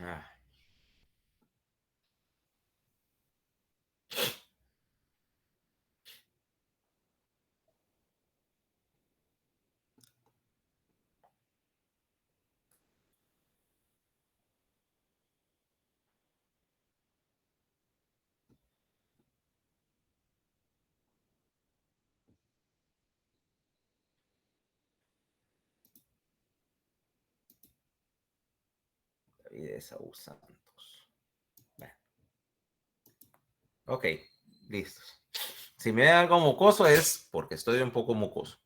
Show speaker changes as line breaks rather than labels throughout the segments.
Ah, David de Saúl Santos. Bueno, ok, listos. Si me da algo mocoso es porque estoy un poco mocoso.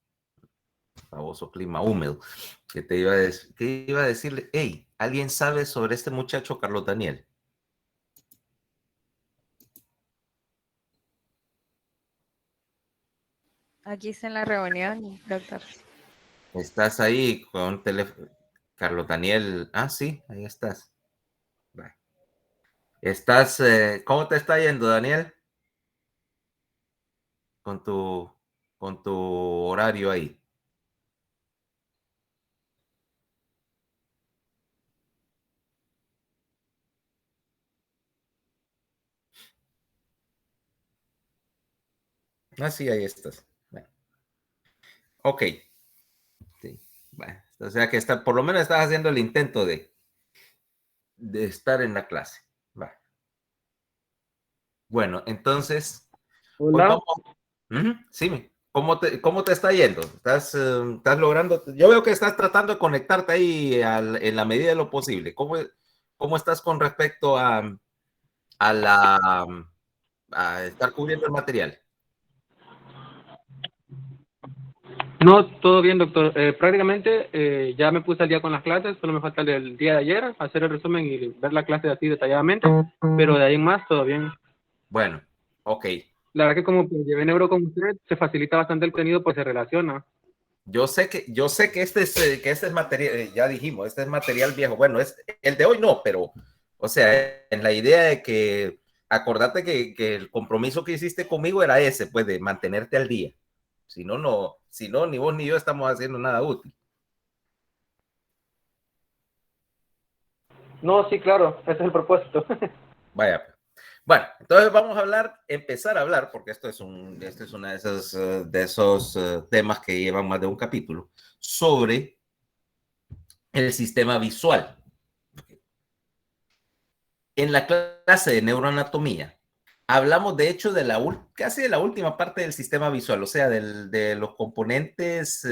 Famoso clima húmedo. ¿Qué iba a decirle? Hey, ¿alguien sabe sobre este muchacho Carlos Daniel?
Aquí está en la reunión, doctor.
¿Estás ahí con teléfono? Carlos Daniel. Ah, sí, ahí estás. Bye. Estás, ¿cómo te está yendo, Daniel? Con tu, con tu horario ahí. Ah, sí, ahí estás. Bueno, ok. Sí. Bueno, o sea que está, por lo menos estás haciendo el intento de estar en la clase. Va. Bueno, entonces, hoy
Hola.
vamos. Sí, ¿cómo te está yendo? ¿Estás logrando? Yo veo que estás tratando de conectarte ahí en la medida de lo posible. ¿Cómo estás con respecto a la a estar cubriendo el material?
No, todo bien, doctor. Prácticamente ya me puse al día con las clases, solo me falta el día de ayer, hacer el resumen y ver la clase así detalladamente, pero de ahí en más, todo bien.
Bueno, ok.
La verdad que como pues, llevé neuro con usted, se facilita bastante el contenido pues se relaciona.
Yo sé que este es material, ya dijimos, este es material viejo. Bueno, es el de hoy no, pero, o sea, en la idea de que acordate que el compromiso que hiciste conmigo era ese, pues, de mantenerte al día. Si no, ni vos ni yo estamos haciendo nada útil.
No, sí, claro, ese es el propósito.
Vaya. Bueno, entonces vamos a empezar a hablar, porque esto es uno de esos temas que llevan más de un capítulo, sobre el sistema visual. En la clase de neuroanatomía hablamos de hecho casi de la última parte del sistema visual, o sea, de los componentes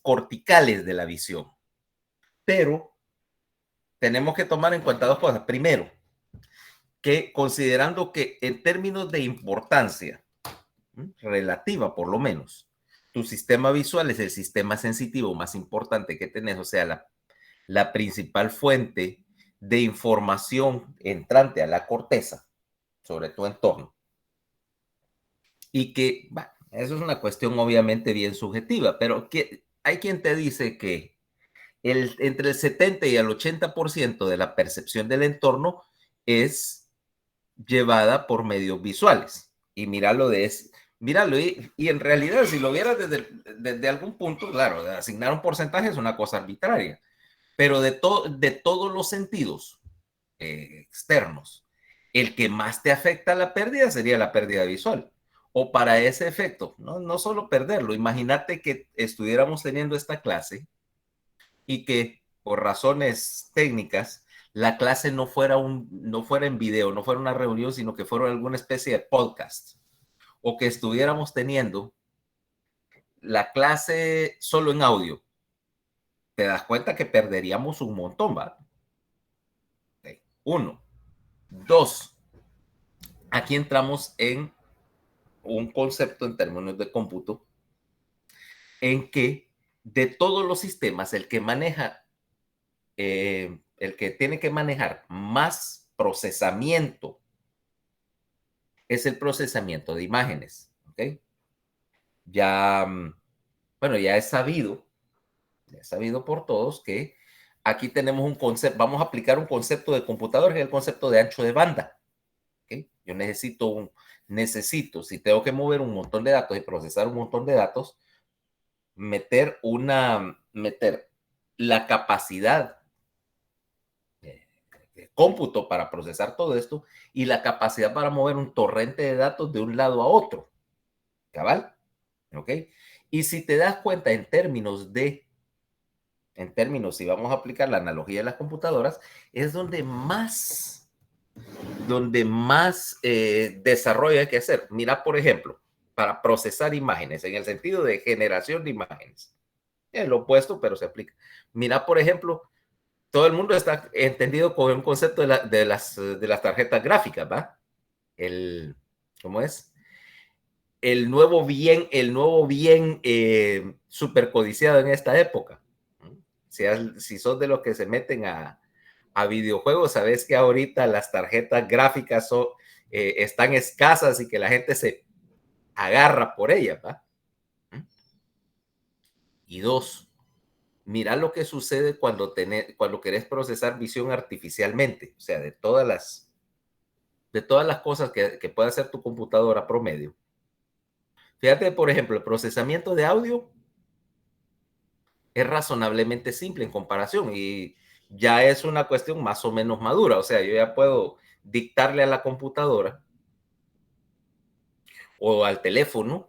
corticales de la visión. Pero tenemos que tomar en cuenta dos cosas. Primero, que considerando que en términos de importancia relativa, por lo menos, tu sistema visual es el sistema sensitivo más importante que tenés, o sea, la principal fuente de información entrante a la corteza sobre tu entorno. Y que, bueno, eso es una cuestión obviamente bien subjetiva, pero que hay quien te dice que entre el 70 y el 80% de la percepción del entorno es llevada por medios visuales. Y míralo, y en realidad, si lo vieras desde algún punto, claro, asignar un porcentaje es una cosa arbitraria, pero de todos los sentidos externos, el que más te afecta a la pérdida sería la pérdida visual. O para ese efecto, no solo perderlo, imagínate que estuviéramos teniendo esta clase y que por razones técnicas la clase no fuera en video, no fuera una reunión, sino que fuera alguna especie de podcast, o que estuviéramos teniendo la clase solo en audio. Te das cuenta que perderíamos un montón, ¿va? Okay. Uno. Dos, aquí entramos en un concepto en términos de cómputo en que de todos los sistemas, el que tiene que manejar más procesamiento es el procesamiento de imágenes. ¿Okay? Ya, bueno, ya es sabido por todos que aquí tenemos un concepto, vamos a aplicar un concepto de computador, que es el concepto de ancho de banda. ¿Okay? Yo necesito, si tengo que mover un montón de datos y procesar un montón de datos, meter la capacidad cómputo para procesar todo esto y la capacidad para mover un torrente de datos de un lado a otro. ¿Cabal? ¿Ok? Y si te das cuenta en términos, si vamos a aplicar la analogía de las computadoras, es donde más desarrollo hay que hacer. Mira, por ejemplo, para procesar imágenes, en el sentido de generación de imágenes. Es lo opuesto, pero se aplica. Mira, por ejemplo, todo el mundo está entendido con un concepto de las tarjetas gráficas, ¿va? ¿Cómo es? El nuevo bien supercodiciado en esta época. Si sos de los que se meten a videojuegos, sabes que ahorita las tarjetas gráficas están escasas y que la gente se agarra por ellas, ¿va? Y dos, mira lo que sucede cuando querés procesar visión artificialmente, o sea, de todas las cosas que puede hacer tu computadora promedio. Fíjate, por ejemplo, el procesamiento de audio es razonablemente simple en comparación y ya es una cuestión más o menos madura. O sea, yo ya puedo dictarle a la computadora o al teléfono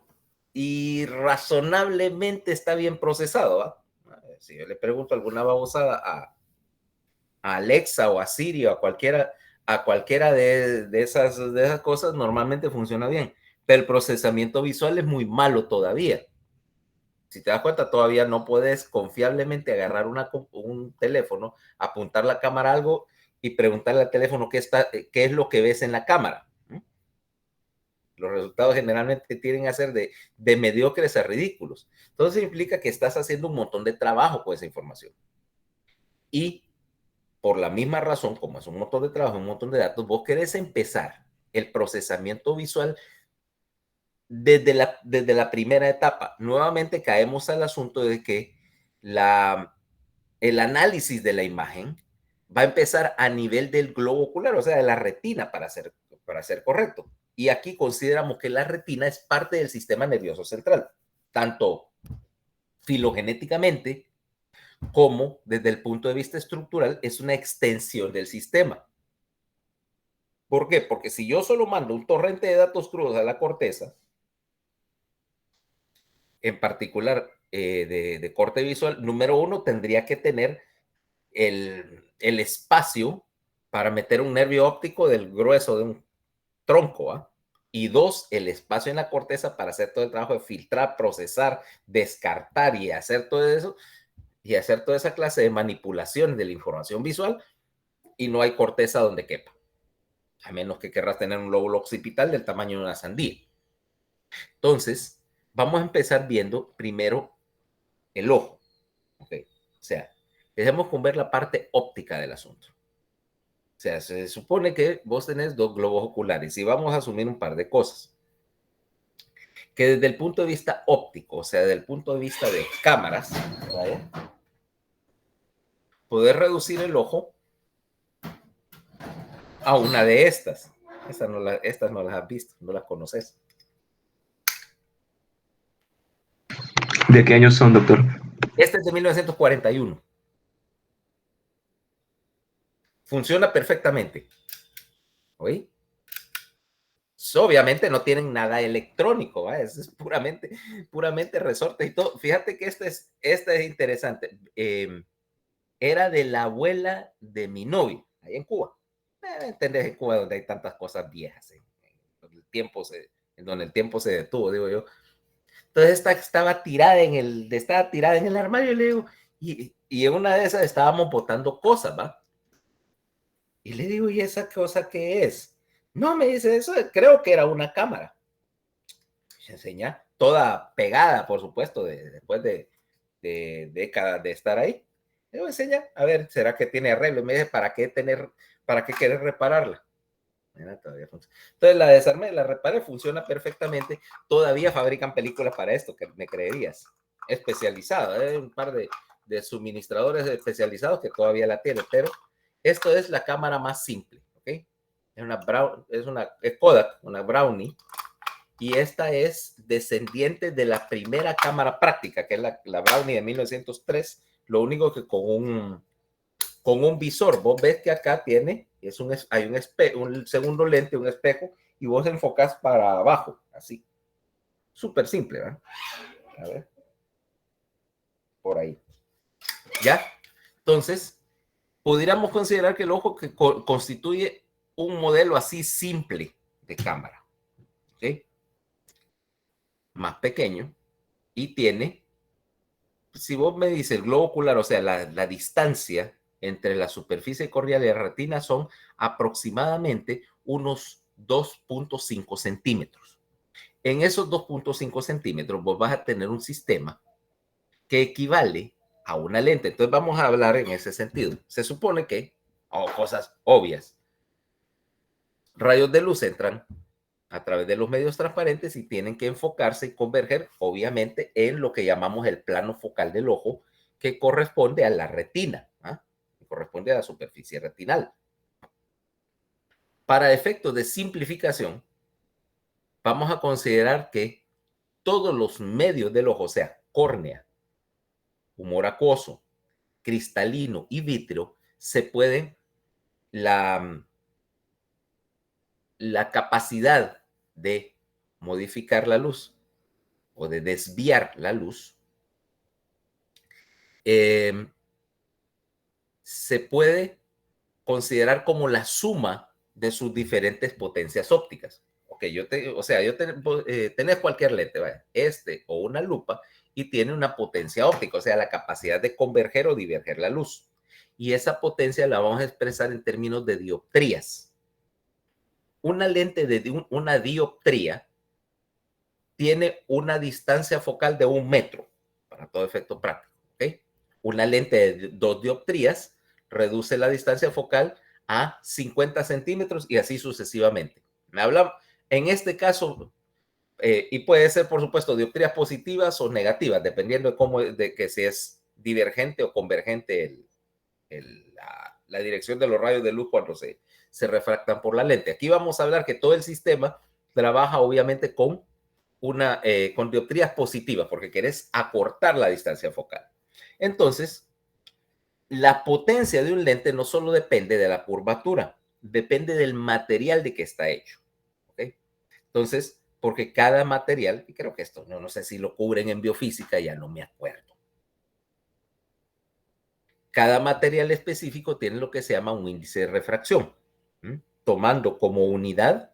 y razonablemente está bien procesado. ¿Va? Si yo le pregunto alguna babosada a Alexa o a Siri o a cualquiera de esas cosas, normalmente funciona bien. Pero el procesamiento visual es muy malo todavía. Si te das cuenta, todavía no puedes confiablemente agarrar un teléfono, apuntar la cámara a algo y preguntarle al teléfono qué es lo que ves en la cámara. Los resultados generalmente tienden a ser de mediocres a ridículos. Entonces implica que estás haciendo un montón de trabajo con esa información. Y por la misma razón, como es un montón de trabajo, un montón de datos, vos querés empezar el procesamiento visual desde la primera etapa. Nuevamente caemos al asunto de que el análisis de la imagen va a empezar a nivel del globo ocular, o sea, de la retina, para ser correcto. Y aquí consideramos que la retina es parte del sistema nervioso central, tanto filogenéticamente como desde el punto de vista estructural, es una extensión del sistema. ¿Por qué? Porque si yo solo mando un torrente de datos crudos a la corteza, en particular de corte visual, número uno, tendría que tener el espacio para meter un nervio óptico del grueso de un tronco, ¿ah? Y dos, el espacio en la corteza para hacer todo el trabajo de filtrar, procesar, descartar y hacer todo eso, y hacer toda esa clase de manipulación de la información visual, y no hay corteza donde quepa, a menos que querrás tener un lóbulo occipital del tamaño de una sandía. Entonces, vamos a empezar viendo primero el ojo, ¿ok? O sea, dejemos con ver la parte óptica del asunto. O sea, se supone que vos tenés dos globos oculares y vamos a asumir un par de cosas. Que desde el punto de vista óptico, o sea, desde el punto de vista de cámaras, ¿vale? Poder reducir el ojo a una de estas. Estas no las has visto, no las conoces.
¿De qué años son, doctor?
Este es de 1941. Funciona perfectamente. ¿Oí? Obviamente no tienen nada electrónico, ¿va? Es puramente resorte y todo. Fíjate que esta es interesante. Era de la abuela de mi novio, ahí en Cuba. ¿Entendés? En Cuba donde hay tantas cosas viejas, donde el tiempo se detuvo, digo yo. Entonces estaba tirada en el armario, le digo, y en una de esas estábamos botando cosas, ¿va? Y le digo, ¿y esa cosa qué es? No, me dice, eso creo que era una cámara. Se enseña, toda pegada, por supuesto, después de décadas de estar ahí. Le enseña, a ver, ¿será que tiene arreglo? Y me dice, ¿para qué querer repararla? Todavía funciona. Entonces la desarmé, la reparé, funciona perfectamente. Todavía fabrican películas para esto, que me creerías. Especializada, un par de suministradores especializados que todavía la tienen, pero esto es la cámara más simple, ¿ok? Es Kodak, una Brownie, y esta es descendiente de la primera cámara práctica, que es la Brownie de 1903, lo único que con con un visor. Vos ves que acá tiene, hay un segundo lente, un espejo, y vos enfocás para abajo, así. Súper simple, ¿verdad? A ver. Por ahí. ¿Ya? Entonces, pudiéramos considerar que el ojo que constituye un modelo así simple de cámara. ¿Ok? Más pequeño y tiene, si vos me dices el globo ocular, o sea, la distancia entre la superficie corneal y la retina son aproximadamente unos 2.5 centímetros. En esos 2.5 centímetros vos vas a tener un sistema que equivale a una lente. Entonces vamos a hablar en ese sentido. Se supone que, cosas obvias, rayos de luz entran a través de los medios transparentes y tienen que enfocarse y converger, obviamente, en lo que llamamos el plano focal del ojo, que corresponde a la retina, que corresponde a la superficie retinal. Para efectos de simplificación, vamos a considerar que todos los medios del ojo, o sea, córnea, humor acuoso, cristalino y vítreo, se pueden, la capacidad de modificar la luz o de desviar la luz, se puede considerar como la suma de sus diferentes potencias ópticas. Ok, tenés cualquier lente, ¿vale? O una lupa, y tiene una potencia óptica, o sea, la capacidad de converger o diverger la luz. Y esa potencia la vamos a expresar en términos de dioptrías. Una lente de una dioptría tiene una distancia focal de 1 metro, para todo efecto práctico. ¿Okay? Una lente de 2 dioptrías reduce la distancia focal a 50 centímetros y así sucesivamente. Me hablan, en este caso, y puede ser, por supuesto, dioptrías positivas o negativas, dependiendo de que si es divergente o convergente la dirección de los rayos de luz cuando se refractan por la lente. Aquí vamos a hablar que todo el sistema trabaja obviamente con dioptrías positivas, porque querés acortar la distancia focal. Entonces, la potencia de un lente no solo depende de la curvatura, depende del material de que está hecho. ¿Okay? Entonces, porque cada material, y creo que esto no sé si lo cubren en biofísica, ya no me acuerdo. Cada material específico tiene lo que se llama un índice de refracción, tomando como unidad,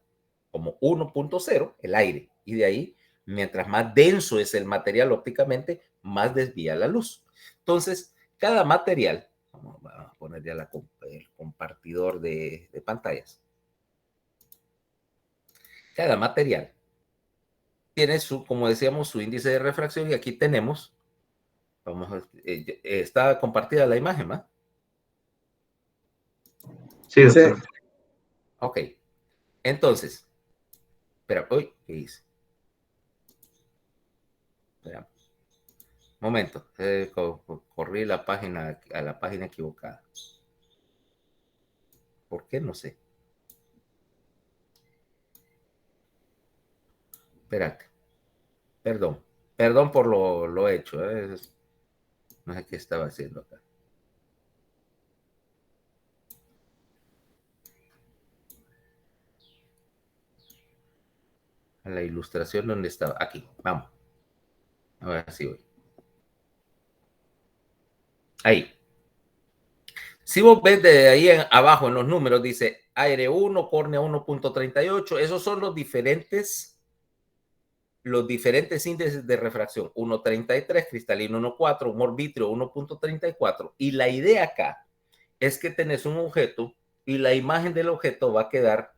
como 1.0, el aire, y de ahí, mientras más denso es el material ópticamente, más desvía la luz. Entonces, cada material, vamos a poner ya el compartidor de pantallas, cada material tiene como decíamos, su índice de refracción, y aquí tenemos, está compartida la imagen, ¿no?
Sí, doctor. Sí.
Ok. Entonces, espera, ¿qué hice? Espera. Momento, corrí a la página equivocada. ¿Por qué? No sé. Espérate. Perdón por lo hecho. No sé qué estaba haciendo acá. A la ilustración donde estaba. Aquí, vamos. Ahora sí voy. Ahí. Si vos ves de ahí abajo en los números, dice aire 1, córnea 1.38. Esos son los diferentes índices de refracción. 1.33, cristalino 1.4, humor vítreo 1.34. Y la idea acá es que tenés un objeto y la imagen del objeto va a quedar,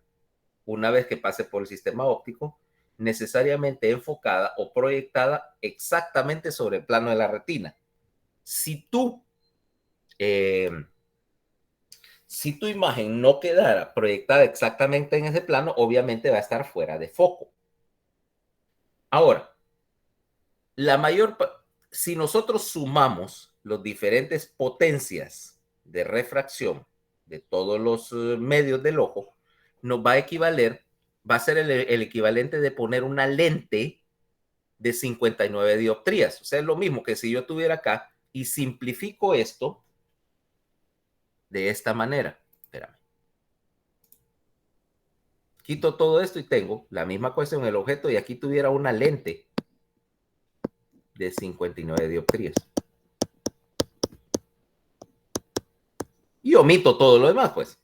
una vez que pase por el sistema óptico, necesariamente enfocada o proyectada exactamente sobre el plano de la retina. Si tu imagen no quedara proyectada exactamente en ese plano, obviamente va a estar fuera de foco. Ahora, si nosotros sumamos las diferentes potencias de refracción de todos los medios del ojo, nos va a ser el equivalente de poner una lente de 59 dioptrías. O sea, es lo mismo que si yo tuviera acá y simplifico esto, de esta manera. Espérame. Quito todo esto y tengo la misma cuestión en el objeto y aquí tuviera una lente de 59 dioptrías. Y omito todo lo demás, pues.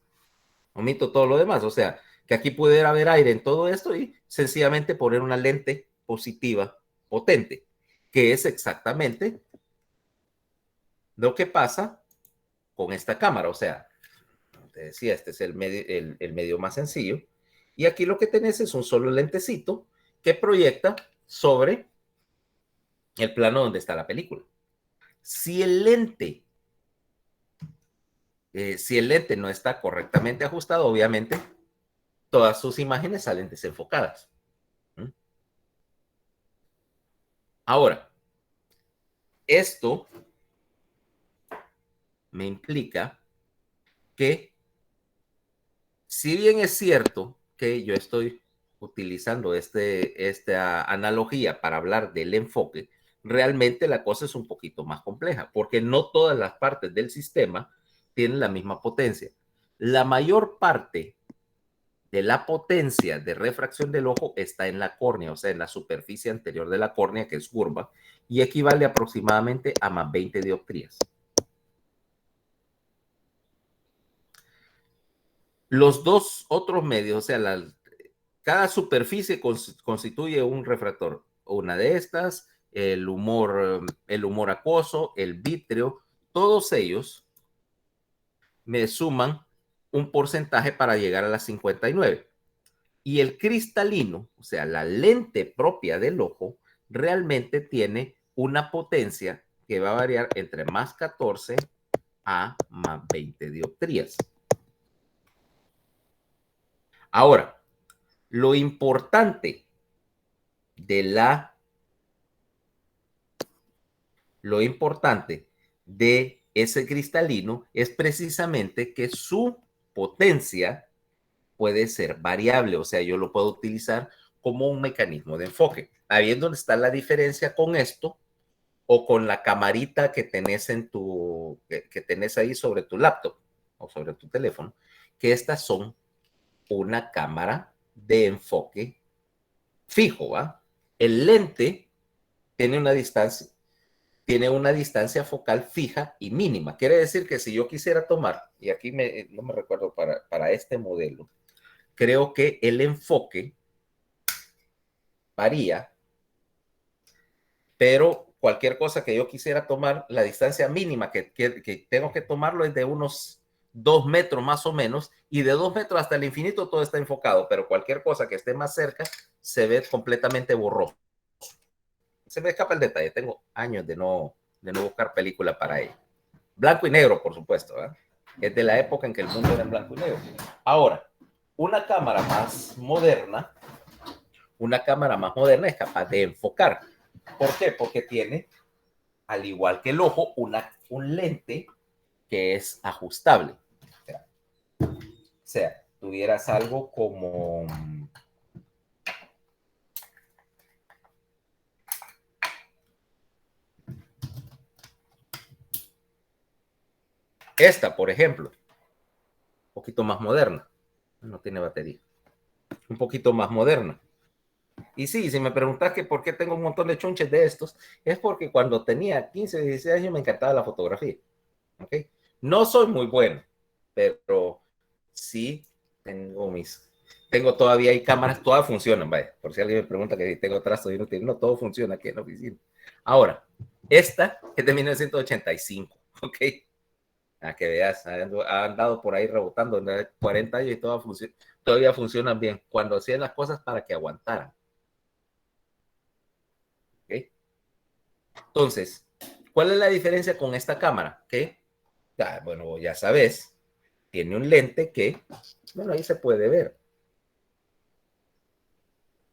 Omito todo lo demás. O sea, que aquí pudiera haber aire en todo esto y sencillamente poner una lente positiva potente, que es exactamente lo que pasa con esta cámara. O sea, te decía, este es el medio más sencillo. Y aquí lo que tenés es un solo lentecito que proyecta sobre el plano donde está la película. Si el lente no está correctamente ajustado, obviamente todas sus imágenes salen desenfocadas. Ahora, esto me implica que, si bien es cierto que yo estoy utilizando esta analogía para hablar del enfoque, realmente la cosa es un poquito más compleja, porque no todas las partes del sistema tienen la misma potencia. La mayor parte de la potencia de refracción del ojo está en la córnea, o sea, en la superficie anterior de la córnea, que es curva, y equivale aproximadamente a más 20 dioptrías. Los dos otros medios, o sea, cada superficie constituye un refractor. Una de estas, el humor acuoso, el vítreo, todos ellos me suman un porcentaje para llegar a las 59. Y el cristalino, o sea, la lente propia del ojo, realmente tiene una potencia que va a variar entre más 14 a más 20 dioptrías. Ahora, lo importante de ese cristalino es precisamente que su potencia puede ser variable, o sea, yo lo puedo utilizar como un mecanismo de enfoque. Ahí es donde está la diferencia con esto o con la camarita que tenés que tenés ahí sobre tu laptop o sobre tu teléfono, que estas son una cámara de enfoque fijo, ¿va? El lente tiene una distancia focal fija y mínima. Quiere decir que si yo quisiera tomar, y aquí no me recuerdo para este modelo, creo que el enfoque varía, pero cualquier cosa que yo quisiera tomar, la distancia mínima que tengo que tomarlo es de unos 2 metros más o menos, y de 2 metros hasta el infinito todo está enfocado, pero cualquier cosa que esté más cerca se ve completamente borroso. Se me escapa el detalle, tengo años de no buscar película para ello. Blanco y negro, por supuesto, ¿eh? Es de la época en que el mundo era en blanco y negro. Ahora, una cámara más moderna es capaz de enfocar. ¿Por qué? Porque tiene, al igual que el ojo, un lente que es ajustable. O sea, tuvieras algo como esta, por ejemplo, un poquito más moderna. No tiene batería. Un poquito más moderna. Y sí, si me preguntas que por qué tengo un montón de chunches de estos, es porque cuando tenía 15 o 16 años me encantaba la fotografía. ¿Okay? No soy muy bueno, pero sí tengo todavía hay cámaras, todas funcionan, vaya. Por si alguien me pregunta que si tengo trasto y no, todo funciona aquí en la oficina. Ahora, esta es de 1985, ¿ok? A que veas, ha andado por ahí rebotando en 40 años y todavía funcionan bien. Cuando hacían las cosas para que aguantaran. ¿Okay? Entonces, ¿cuál es la diferencia con esta cámara? Que, bueno, ya sabes, tiene un lente que, bueno, ahí se puede ver.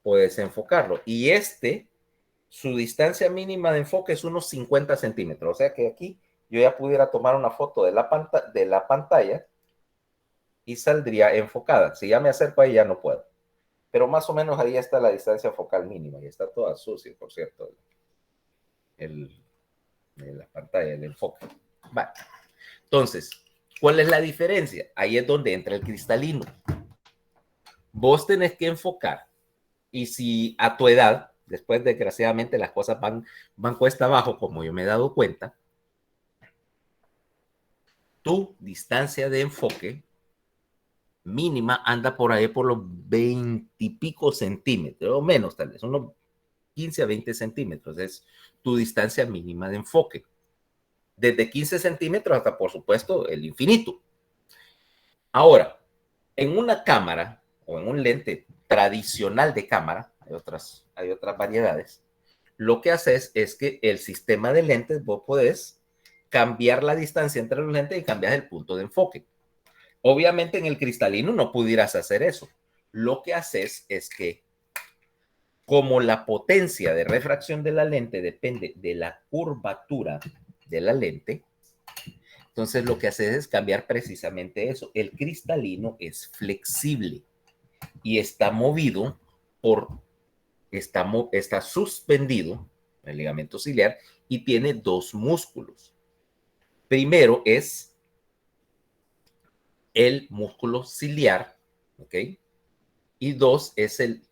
Puedes enfocarlo. Y su distancia mínima de enfoque es unos 50 centímetros. O sea que aquí yo ya pudiera tomar una foto de la pantalla y saldría enfocada. Si ya me acerco ahí ya no puedo. Pero más o menos ahí está la distancia focal mínima. Y está toda sucia, por cierto, la pantalla, el enfoque. Vale. Entonces, ¿Cuál es la diferencia? Ahí es donde entra el cristalino. Vos tenés que enfocar, y si a tu edad, después desgraciadamente las cosas van cuesta abajo, como yo me he dado cuenta, tu distancia de enfoque mínima anda por ahí por los 20 y pico centímetros, o menos tal vez, unos 15 a 20 centímetros, es tu distancia mínima de enfoque. Desde 15 centímetros hasta, por supuesto, el infinito. Ahora, en una cámara o en un lente tradicional de cámara, hay otras variedades, lo que haces es que el sistema de lentes, vos podés cambiar la distancia entre los lentes y cambiar el punto de enfoque. Obviamente en el cristalino no pudieras hacer eso. Lo que haces es que, como la potencia de refracción de la lente depende de la curvatura de la lente, entonces lo que haces es cambiar precisamente eso. El cristalino es flexible y está movido está suspendido el ligamento ciliar y tiene dos músculos. Primero es el músculo ciliar, ¿ok? Y dos es el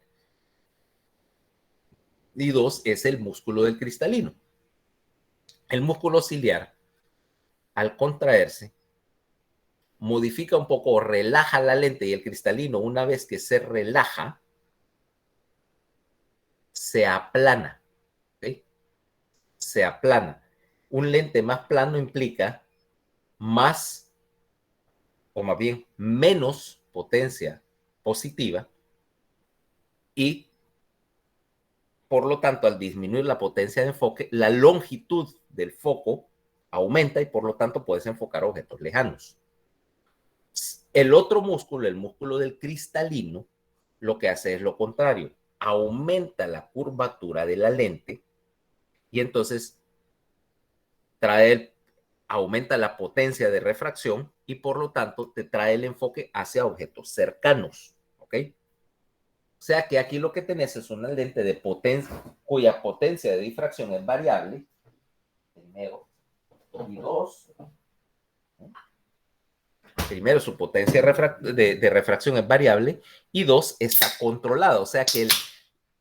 músculo del cristalino. El músculo ciliar, al contraerse, modifica un poco, relaja la lente, y el cristalino, una vez que se relaja, se aplana, ¿ok? Se aplana. Un lente más plano implica más, o más bien menos potencia positiva, y por lo tanto, al disminuir la potencia de enfoque, la longitud del foco aumenta y por lo tanto puedes enfocar objetos lejanos. El otro músculo, el músculo del cristalino, lo que hace es lo contrario, aumenta la curvatura de la lente y entonces aumenta la potencia de refracción y por lo tanto te trae el enfoque hacia objetos cercanos, ¿ok? O sea que aquí lo que tenés es una lente de potencia, cuya potencia de difracción es variable, primero, y dos, primero su potencia de refracción es variable, y dos, está controlada. O sea que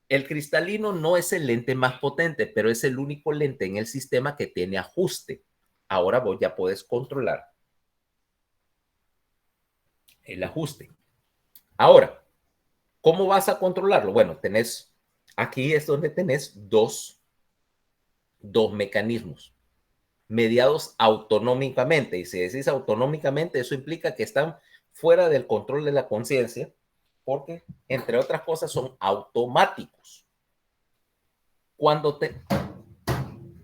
el cristalino no es el lente más potente, pero es el único lente en el sistema que tiene ajuste. Ahora vos ya puedes controlar el ajuste. Ahora, ¿cómo vas a controlarlo? Bueno, aquí es donde tenés dos mecanismos mediados autonómicamente. Y si decís autonómicamente, eso implica que están fuera del control de la conciencia, porque, entre otras cosas, son automáticos. Cuando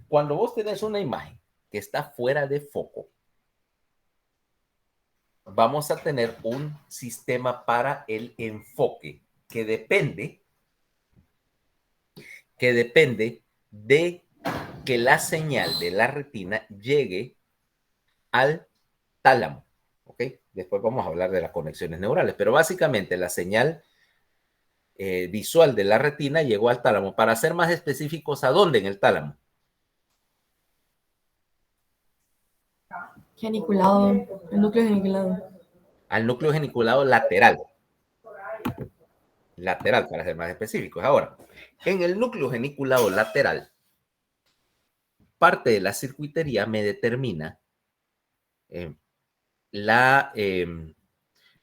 vos tenés una imagen que está fuera de foco, vamos a tener un sistema para el enfoque que depende de que la señal de la retina llegue al tálamo, ¿ok? Después vamos a hablar de las conexiones neurales, pero básicamente la señal visual de la retina llegó al tálamo. Para ser más específicos, ¿a dónde en el tálamo?
Geniculado, el núcleo geniculado.
Al núcleo geniculado lateral. Lateral, para ser más específicos. Ahora, en el núcleo geniculado lateral, parte de la circuitería me determina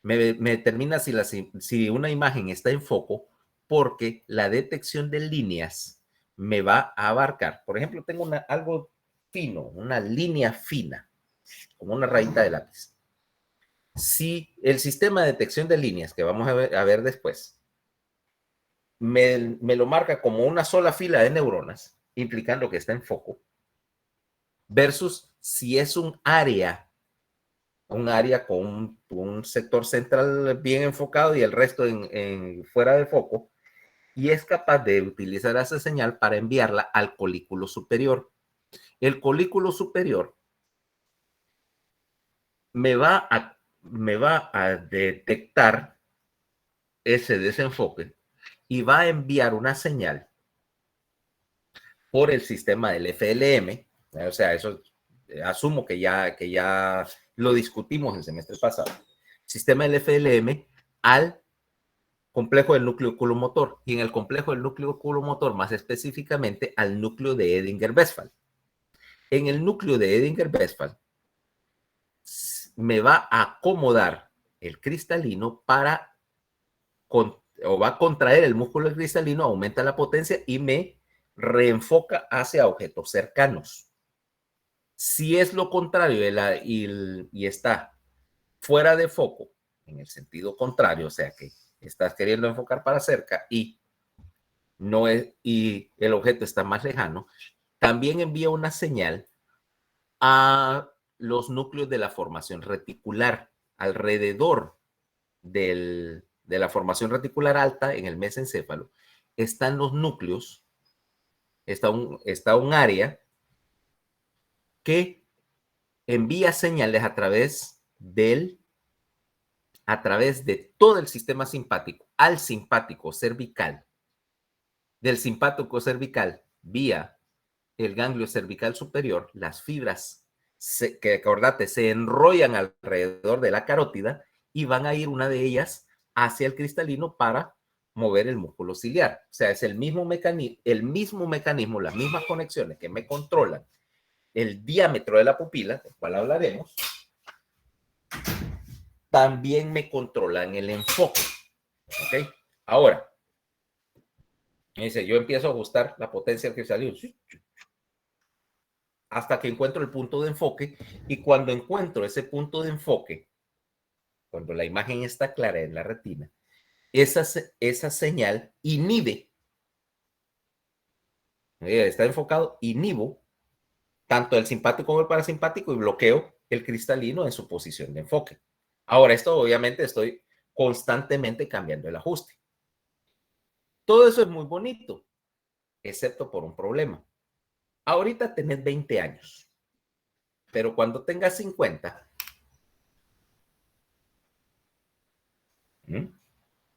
me determina si una imagen está en foco, porque la detección de líneas me va a abarcar. Por ejemplo, tengo algo fino, una línea fina, como una rayita de lápiz. Si el sistema de detección de líneas, que vamos a ver después, me lo marca como una sola fila de neuronas, implicando que está en foco, versus si es un área con un sector central bien enfocado y el resto fuera de foco, y es capaz de utilizar esa señal para enviarla al colículo superior. El colículo superior me va a detectar ese desenfoque y va a enviar una señal por el sistema del FLM, o sea, eso asumo que ya lo discutimos el semestre pasado. Sistema del FLM al complejo del núcleo oculomotor, y en el complejo del núcleo oculomotor, más específicamente al núcleo de Edinger-Westphal. En el núcleo de Edinger-Westphal me va a acomodar el cristalino o va a contraer el músculo cristalino, aumenta la potencia y me reenfoca hacia objetos cercanos. Si es lo contrario y está fuera de foco, en el sentido contrario, o sea que estás queriendo enfocar para cerca y el objeto está más lejano, también envía una señal a los núcleos de la formación reticular alrededor de la formación reticular alta en el mesencéfalo. Están los núcleos, está un área que envía señales a través de todo el sistema simpático al simpático cervical, del simpático cervical vía el ganglio cervical superior, las fibras que acordate se enrollan alrededor de la carótida y van a ir una de ellas hacia el cristalino para mover el músculo ciliar. O sea, es el mismo mecanismo, las mismas conexiones que me controlan el diámetro de la pupila, del cual hablaremos, también me controlan el enfoque. ¿Ok? Ahora, dice, yo empiezo a ajustar la potencia del cristalino hasta que encuentro el punto de enfoque, y cuando encuentro ese punto de enfoque, cuando la imagen está clara en la retina, esa señal inhibe, está enfocado, inhibo tanto el simpático como el parasimpático y bloqueo el cristalino en su posición de enfoque. Ahora, esto obviamente estoy constantemente cambiando el ajuste. Todo eso es muy bonito, excepto por un problema. Ahorita tenés 20 años, pero cuando tengas 50,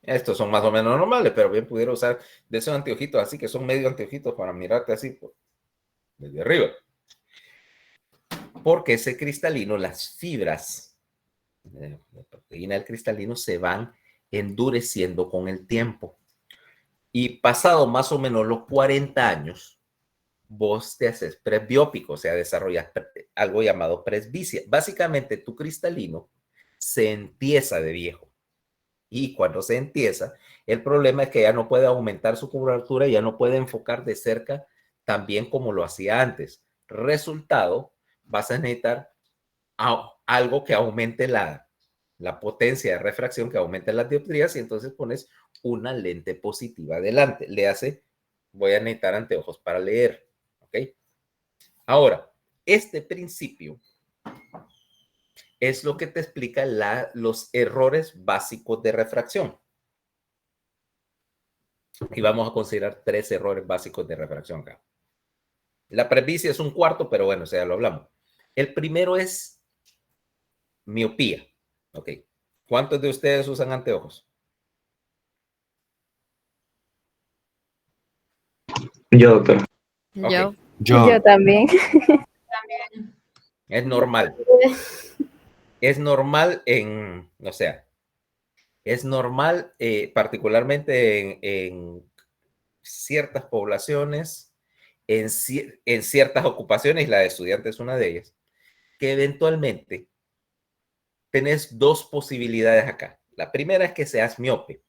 estos son más o menos normales, pero bien pudiera usar de esos anteojitos así, que son medio anteojitos para mirarte así desde arriba. Porque ese cristalino, las fibras de la proteína del cristalino se van endureciendo con el tiempo. Y pasado más o menos los 40 años, vos te haces presbiópico, o sea, desarrollas algo llamado presbicia. Básicamente, tu cristalino se entiesa de viejo. Y cuando se entiesa, el problema es que ya no puede aumentar su curvatura, ya no puede enfocar de cerca tan bien como lo hacía antes. Resultado, vas a necesitar algo que aumente la potencia de refracción, que aumente las dioptrías, y entonces pones una lente positiva adelante. Le hace, voy a necesitar anteojos para leer. ¿Ok? Ahora, este principio es lo que te explica los errores básicos de refracción. Y vamos a considerar 3 errores básicos de refracción acá. La presbicia es un cuarto, pero bueno, o sea, lo hablamos. El primero es miopía. Ok. ¿Cuántos de ustedes usan anteojos?
Yo, doctor.
Okay.
Yo también.
Es normal. Es normal es normal particularmente en ciertas poblaciones, en ciertas ocupaciones, y la de estudiante es una de ellas, que eventualmente tenés 2 posibilidades acá. La primera es que seas miope.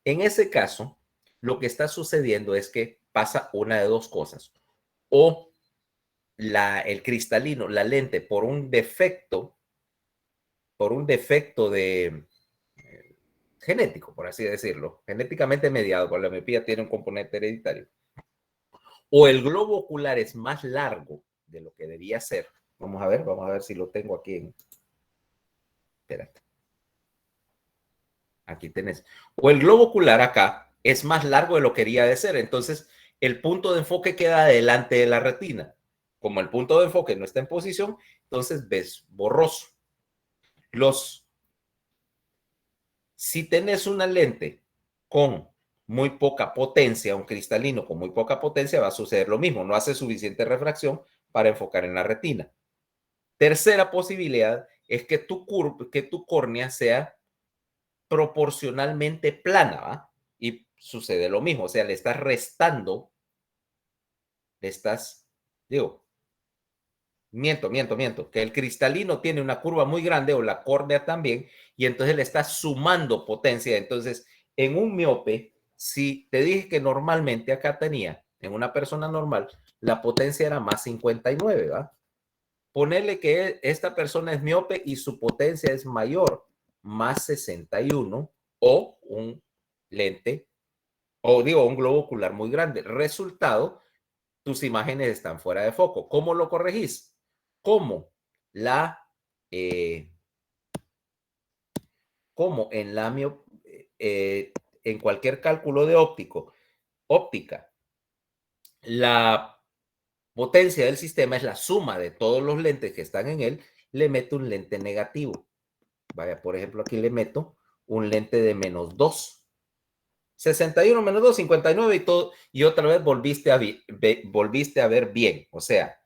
En ese caso, lo que está sucediendo es que pasa una de 2 cosas. O el cristalino, la lente, por un defecto de genético, por así decirlo, genéticamente mediado, porque la miopía tiene un componente hereditario, o el globo ocular es más largo de lo que debía ser. Vamos a ver si lo tengo aquí. Espérate. Aquí tenés. O el globo ocular acá es más largo de lo que debería de ser. Entonces, el punto de enfoque queda delante de la retina. Como el punto de enfoque no está en posición, entonces ves borroso. Si tenés una lente con muy poca potencia, un cristalino con muy poca potencia, va a suceder lo mismo. No hace suficiente refracción para enfocar en la retina. Tercera posibilidad es que tu córnea sea proporcionalmente plana, ¿va? Y sucede lo mismo, o sea, le estás restando, digo, miento, que el cristalino tiene una curva muy grande o la córnea también, y entonces le estás sumando potencia. Entonces, en un miope, si te dije que normalmente acá tenía, en una persona normal, la potencia era más 59, ¿va? Ponerle que esta persona es miope y su potencia es mayor, más 61, o un lente, o digo, un globo ocular muy grande. Resultado, tus imágenes están fuera de foco. ¿Cómo lo corregís? Como la, eh, como en la en cualquier cálculo de óptica, la potencia del sistema es la suma de todos los lentes que están en él, le meto un lente negativo. Vaya, por ejemplo, aquí le meto un lente de menos 2. 61 menos 2, 59 y todo, y otra vez volviste a ver bien. O sea,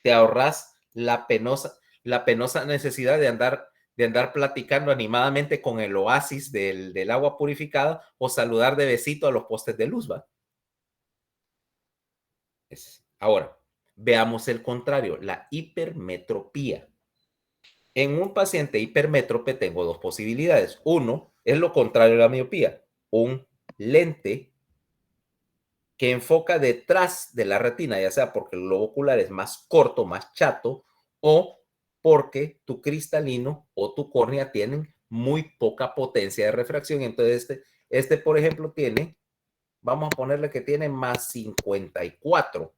te ahorras la penosa necesidad de andar platicando animadamente con el oasis del agua purificada o saludar de besito a los postes de luz, ¿va? Ahora, veamos el contrario, la hipermetropía. En un paciente hipermétrope tengo dos posibilidades. Uno es lo contrario de la miopía, un lente que enfoca detrás de la retina, ya sea porque el globo ocular es más corto, más chato, o porque tu cristalino o tu córnea tienen muy poca potencia de refracción. Entonces, por ejemplo, tiene, vamos a ponerle que tiene más 54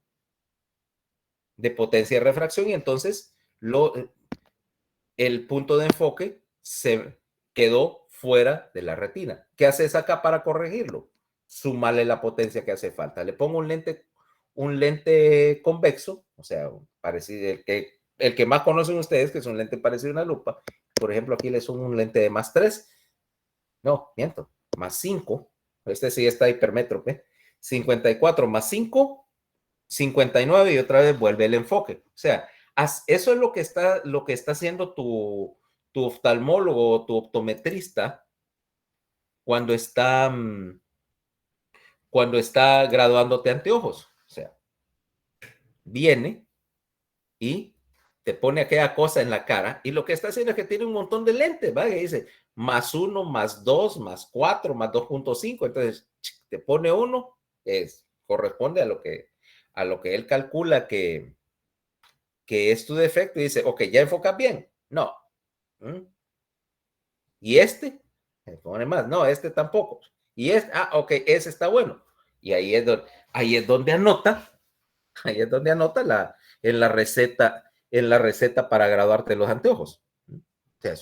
de potencia de refracción y entonces el punto de enfoque se quedó fuera de la retina. ¿Qué haces acá para corregirlo? Súmale la potencia que hace falta. Le pongo un lente convexo, o sea, parecido, el que más conocen ustedes, que es un lente parecido a una lupa. Por ejemplo, aquí le sumo un lente de más 3. No, miento, más 5. Este sí está hipermétrope. 54 más 5, 59 y otra vez vuelve el enfoque. O sea, eso es lo que está haciendo tu oftalmólogo, tu optometrista cuando está, cuando está graduándote anteojos. O sea, viene y te pone aquella cosa en la cara y lo que está haciendo es que tiene un montón de lentes, ¿va? Y dice más 1, más 2, más 4, más 2.5. Entonces, te pone uno, corresponde a lo que él calcula que es tu defecto y dice, ok, ¿ya enfocas bien? No. ¿Y este? Me pone más. No, este tampoco. Y este, ok, ese está bueno. Y ahí es donde anota, en la receta para graduarte los anteojos. O sea,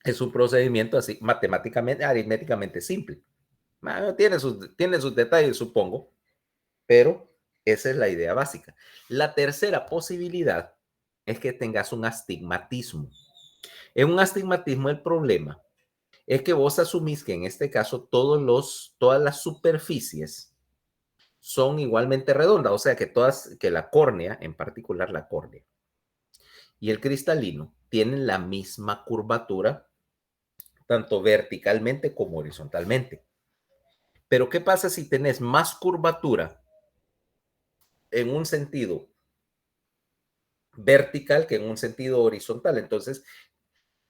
es un procedimiento así, matemáticamente, aritméticamente simple. Tiene sus detalles, supongo, pero esa es la idea básica. La tercera posibilidad es que tengas un astigmatismo. En un astigmatismo el problema es que vos asumís que en este caso todas las superficies son igualmente redondas, o sea que la córnea, en particular la córnea y el cristalino, tienen la misma curvatura, tanto verticalmente como horizontalmente. Pero ¿qué pasa si tenés más curvatura en un sentido vertical que en un sentido horizontal? Entonces,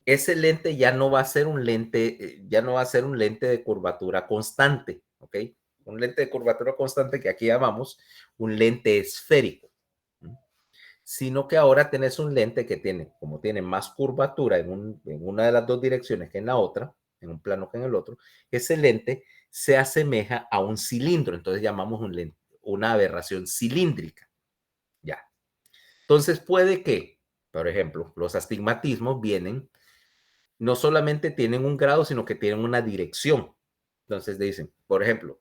ese lente ya no va a ser un lente, de curvatura constante, ¿ok? Un lente de curvatura constante que aquí llamamos un lente esférico, sino que ahora tenés un lente que como tiene más curvatura en una de las dos direcciones que en la otra, en un plano que en el otro, ese lente se asemeja a un cilindro, entonces llamamos una aberración cilíndrica, ya. Entonces puede que, por ejemplo, los astigmatismos no solamente tienen un grado, sino que tienen una dirección. Entonces dicen, por ejemplo,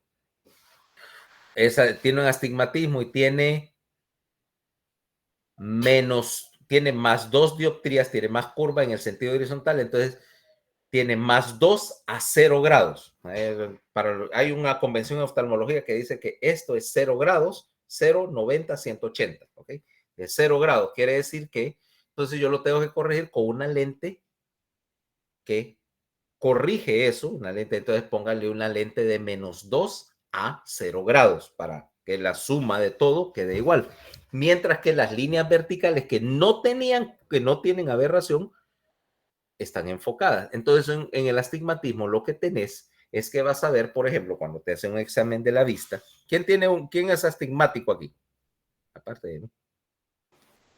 tiene un astigmatismo y tiene más 2 dioptrías, tiene más curva en el sentido horizontal, entonces tiene más 2 a 0 grados. Hay una convención de oftalmología que dice que esto es 0 grados, 0, 90, 180, ¿ok? De 0 grados. Quiere decir que entonces yo lo tengo que corregir con una lente que corrige eso, una lente, entonces póngale una lente de -2 a 0 grados para que la suma de todo quede igual. Mientras que las líneas verticales que no tienen aberración, están enfocadas. Entonces, en el astigmatismo, lo que tenés es que vas a ver, por ejemplo, cuando te hacen un examen de la vista, ¿quién es astigmático aquí? Aparte de mí.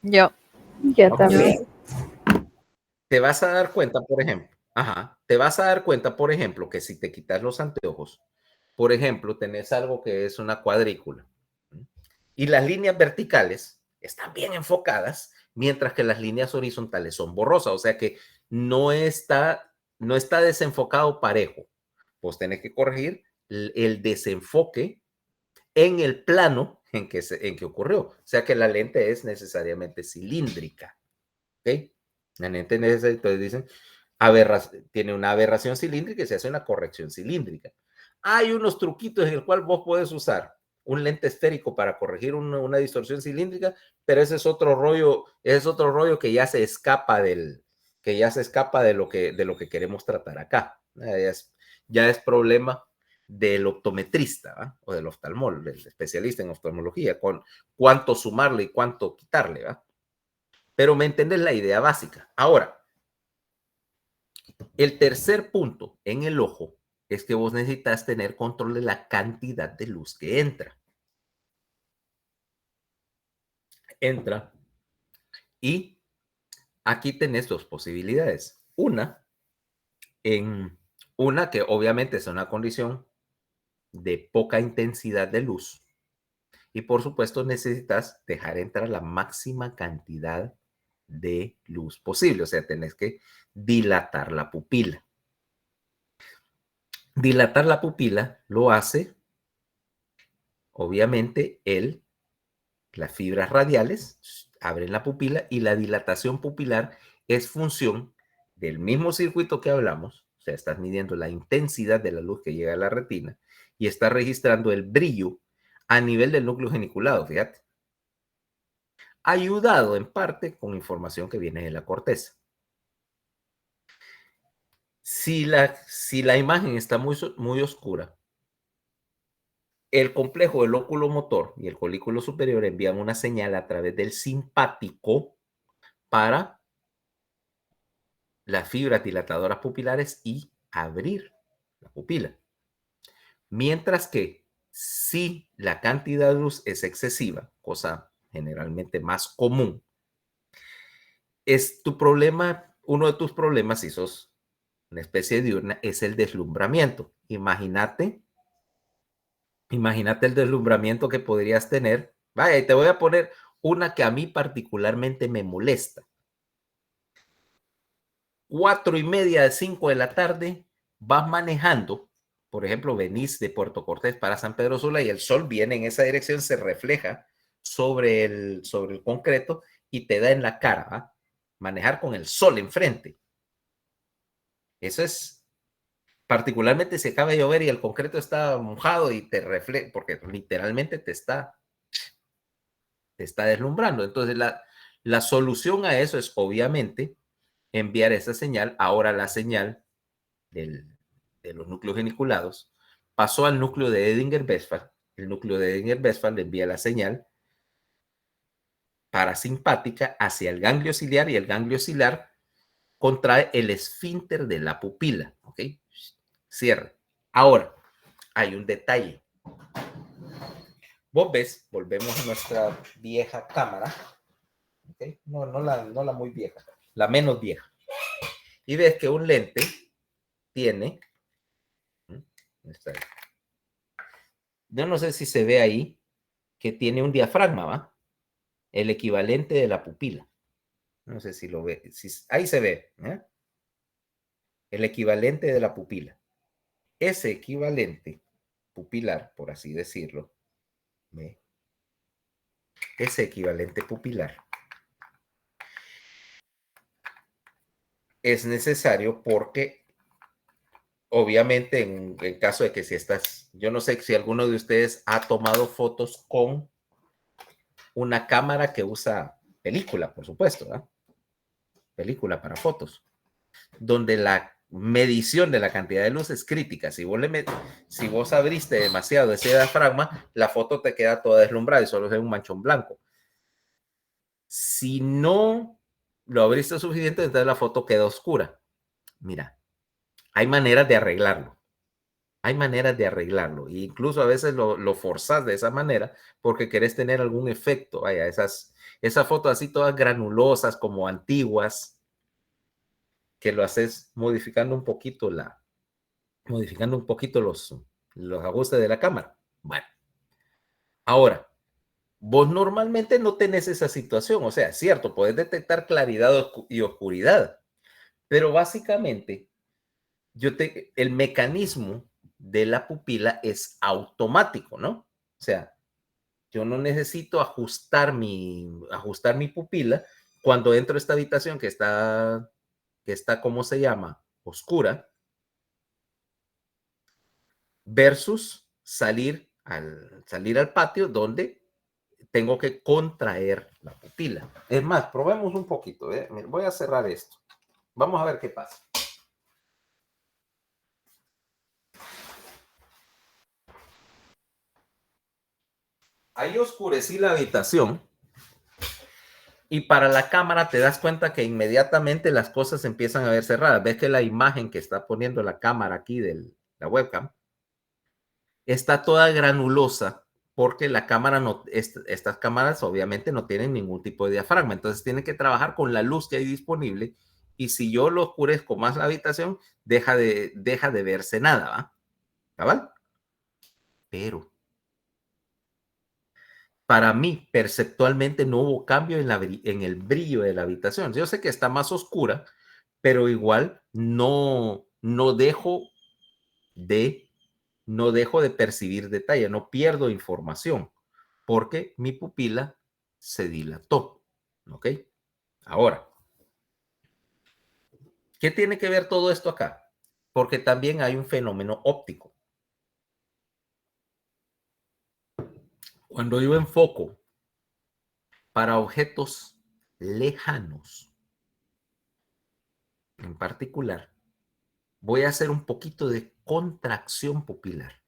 Yo.
Yo
Ok.
también.
Te vas a dar cuenta, por ejemplo, te vas a dar cuenta, por ejemplo, que si te quitas los anteojos, por ejemplo, tenés algo que es una cuadrícula y las líneas verticales están bien enfocadas, mientras que las líneas horizontales son borrosas, o sea que no está desenfocado parejo. Pues tenés que corregir el desenfoque en el plano en que ocurrió, o sea que la lente es necesariamente cilíndrica, ¿ok? La lente entonces dicen, tiene una aberración cilíndrica y se hace una corrección cilíndrica. Hay unos truquitos en el cual vos puedes usar un lente esférico para corregir una distorsión cilíndrica, pero ese es otro rollo que ya se escapa de lo que queremos tratar acá. Ya es problema del optometrista, ¿va? O del oftalmólogo, del especialista en oftalmología, con cuánto sumarle y cuánto quitarle, ¿va? Pero me entiendes la idea básica. Ahora, el tercer punto en el ojo es que vos necesitas tener control de la cantidad de luz que entra. Y aquí tenés dos posibilidades. Una que obviamente es una condición de poca intensidad de luz. Y por supuesto necesitas dejar entrar la máxima cantidad de luz posible. O sea, tenés que dilatar la pupila. Dilatar la pupila lo hace, obviamente, las fibras radiales abren la pupila y la dilatación pupilar es función del mismo circuito que hablamos. O sea, estás midiendo la intensidad de la luz que llega a la retina y estás registrando el brillo a nivel del núcleo geniculado, fíjate. Ayudado en parte con información que viene de la corteza. Si la imagen está muy oscura, el complejo del óculo motor y el colículo superior envían una señal a través del simpático para las fibras dilatadoras pupilares y abrir la pupila. Mientras que si la cantidad de luz es excesiva, cosa generalmente más común, es tu problema, uno de tus problemas, si sos una especie diurna, es el deslumbramiento. Imagínate el deslumbramiento que podrías tener. Vaya, y te voy a poner una que a mí particularmente me molesta. 4:30, 5 de la tarde, vas manejando, por ejemplo, venís de Puerto Cortés para San Pedro Sula y el sol viene en esa dirección, se refleja sobre el concreto y te da en la cara, ¿va? Manejar con el sol enfrente. Eso es, particularmente si acaba de llover y el concreto está mojado y te refleja, porque literalmente te está deslumbrando. Entonces, la solución a eso es obviamente enviar esa señal. Ahora la señal de los núcleos geniculados pasó al núcleo de Edinger-Westphal. El núcleo de Edinger-Westphal le envía la señal parasimpática hacia el ganglio ciliar y el ganglio ciliar contrae el esfínter de la pupila. ¿Ok? Cierra. Ahora, hay un detalle. Vos ves, volvemos a nuestra vieja cámara. ¿Okay? No la muy vieja, la menos vieja. Y ves que un lente tiene, yo no sé si se ve ahí, que tiene un diafragma, ¿va? El equivalente de la pupila. No sé si lo ve, ahí se ve, ¿eh? El equivalente de la pupila. Ese equivalente pupilar, por así decirlo, ¿ve? Ese equivalente pupilar es necesario porque obviamente en caso de que si estás, yo no sé si alguno de ustedes ha tomado fotos con una cámara que usa película, por supuesto, ¿verdad? Película para fotos, donde la medición de la cantidad de luz es crítica. Si vos abriste demasiado ese diafragma, la foto te queda toda deslumbrada y solo es un manchón blanco. Si no lo abriste suficiente, entonces la foto queda oscura. Mira, hay maneras de arreglarlo. Hay maneras de arreglarlo. E incluso a veces lo forzas de esa manera porque querés tener algún efecto. Vaya, esas fotos así todas granulosas, como antiguas, que lo haces modificando un poquito los ajustes de la cámara. Bueno, ahora, vos normalmente no tenés esa situación. O sea, es cierto, puedes detectar claridad y oscuridad, pero básicamente el mecanismo de la pupila es automático, ¿no? O sea, yo no necesito ajustar mi pupila cuando entro a esta habitación que está, ¿cómo se llama? Oscura, versus salir al patio donde tengo que contraer la pupila. Es más, probemos un poquito. Voy a cerrar esto. Vamos a ver qué pasa. Ahí oscurecí la habitación y para la cámara te das cuenta que inmediatamente las cosas empiezan a verse raras. Ves que la imagen que está poniendo la cámara aquí de la webcam está toda granulosa porque la cámara estas cámaras obviamente no tienen ningún tipo de diafragma, entonces tienen que trabajar con la luz que hay disponible y si yo lo oscurezco más la habitación, deja de verse nada, ¿va? ¿Cabal? Pero para mí, perceptualmente, no hubo cambio en el brillo de la habitación. Yo sé que está más oscura, pero igual no dejo de percibir detalle, no pierdo información, porque mi pupila se dilató. ¿Ok? Ahora, ¿qué tiene que ver todo esto acá? Porque también hay un fenómeno óptico. Cuando yo enfoco para objetos lejanos, en particular, voy a hacer un poquito de contracción pupilar.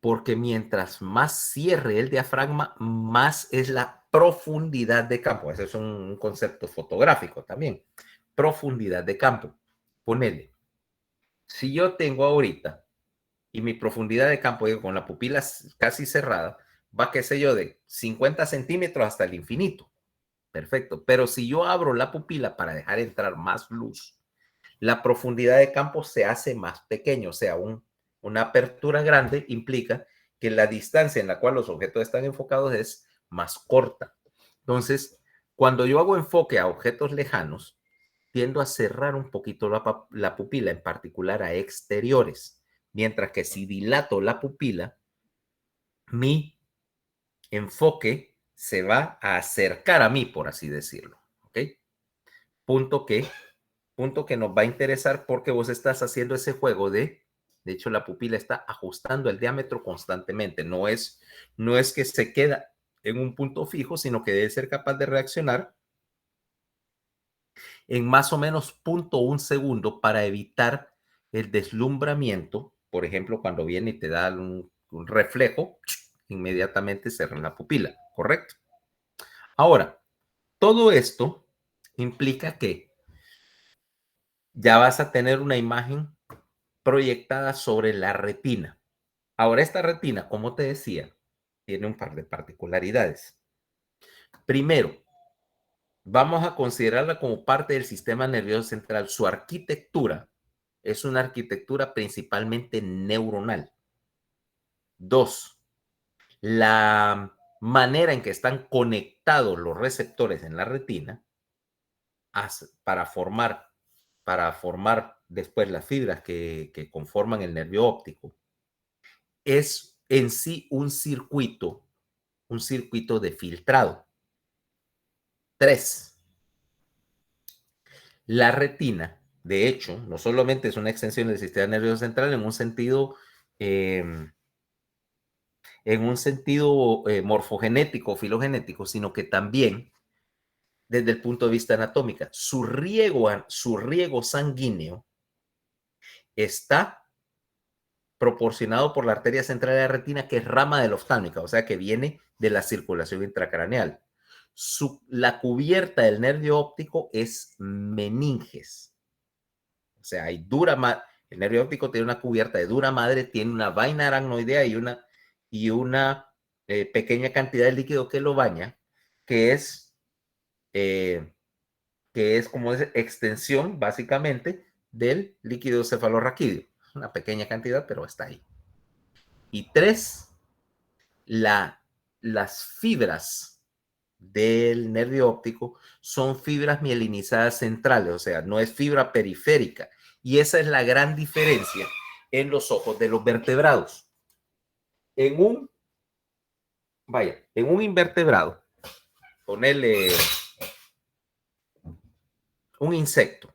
Porque mientras más cierre el diafragma, más es la profundidad de campo. Ese es un concepto fotográfico también. Profundidad de campo. Ponele. Si yo tengo ahorita y mi profundidad de campo, digo, con la pupila casi cerrada, va, qué sé yo, de 50 centímetros hasta el infinito. Perfecto. Pero si yo abro la pupila para dejar entrar más luz, la profundidad de campo se hace más pequeño. O sea, una apertura grande implica que la distancia en la cual los objetos están enfocados es más corta. Entonces, cuando yo hago enfoque a objetos lejanos, tiendo a cerrar un poquito la pupila, en particular a exteriores. Mientras que si dilato la pupila, mi enfoque se va a acercar a mí, por así decirlo. ¿Ok? Punto que nos va a interesar porque vos estás haciendo ese juego de hecho, la pupila está ajustando el diámetro constantemente. No es que se queda en un punto fijo, sino que debe ser capaz de reaccionar en más o menos 0.1 segundo para evitar el deslumbramiento. Por ejemplo, cuando viene y te da un reflejo, inmediatamente cierra la pupila, ¿correcto? Ahora, todo esto implica que ya vas a tener una imagen proyectada sobre la retina. Ahora, esta retina, como te decía, tiene un par de particularidades. Primero, vamos a considerarla como parte del sistema nervioso central. Su arquitectura es una arquitectura principalmente neuronal. Dos, la manera en que están conectados los receptores en la retina para formar después las fibras que conforman el nervio óptico es en sí un circuito de filtrado. 3. La retina, de hecho, no solamente es una extensión del sistema nervioso central en un sentido en un sentido morfogenético, filogenético, sino que también desde el punto de vista anatómico. Su riego sanguíneo está proporcionado por la arteria central de la retina, que es rama de la oftálmica, o sea que viene de la circulación intracraneal. La cubierta del nervio óptico es meninges. O sea, hay el nervio óptico tiene una cubierta de dura madre, tiene una vaina aracnoidea y una pequeña cantidad de líquido que lo baña, que es como extensión básicamente del líquido cefalorraquídeo. Una pequeña cantidad, pero está ahí. Y 3, las fibras del nervio óptico son fibras mielinizadas centrales, o sea, no es fibra periférica. Y esa es la gran diferencia en los ojos de los vertebrados. En un invertebrado, ponerle un insecto,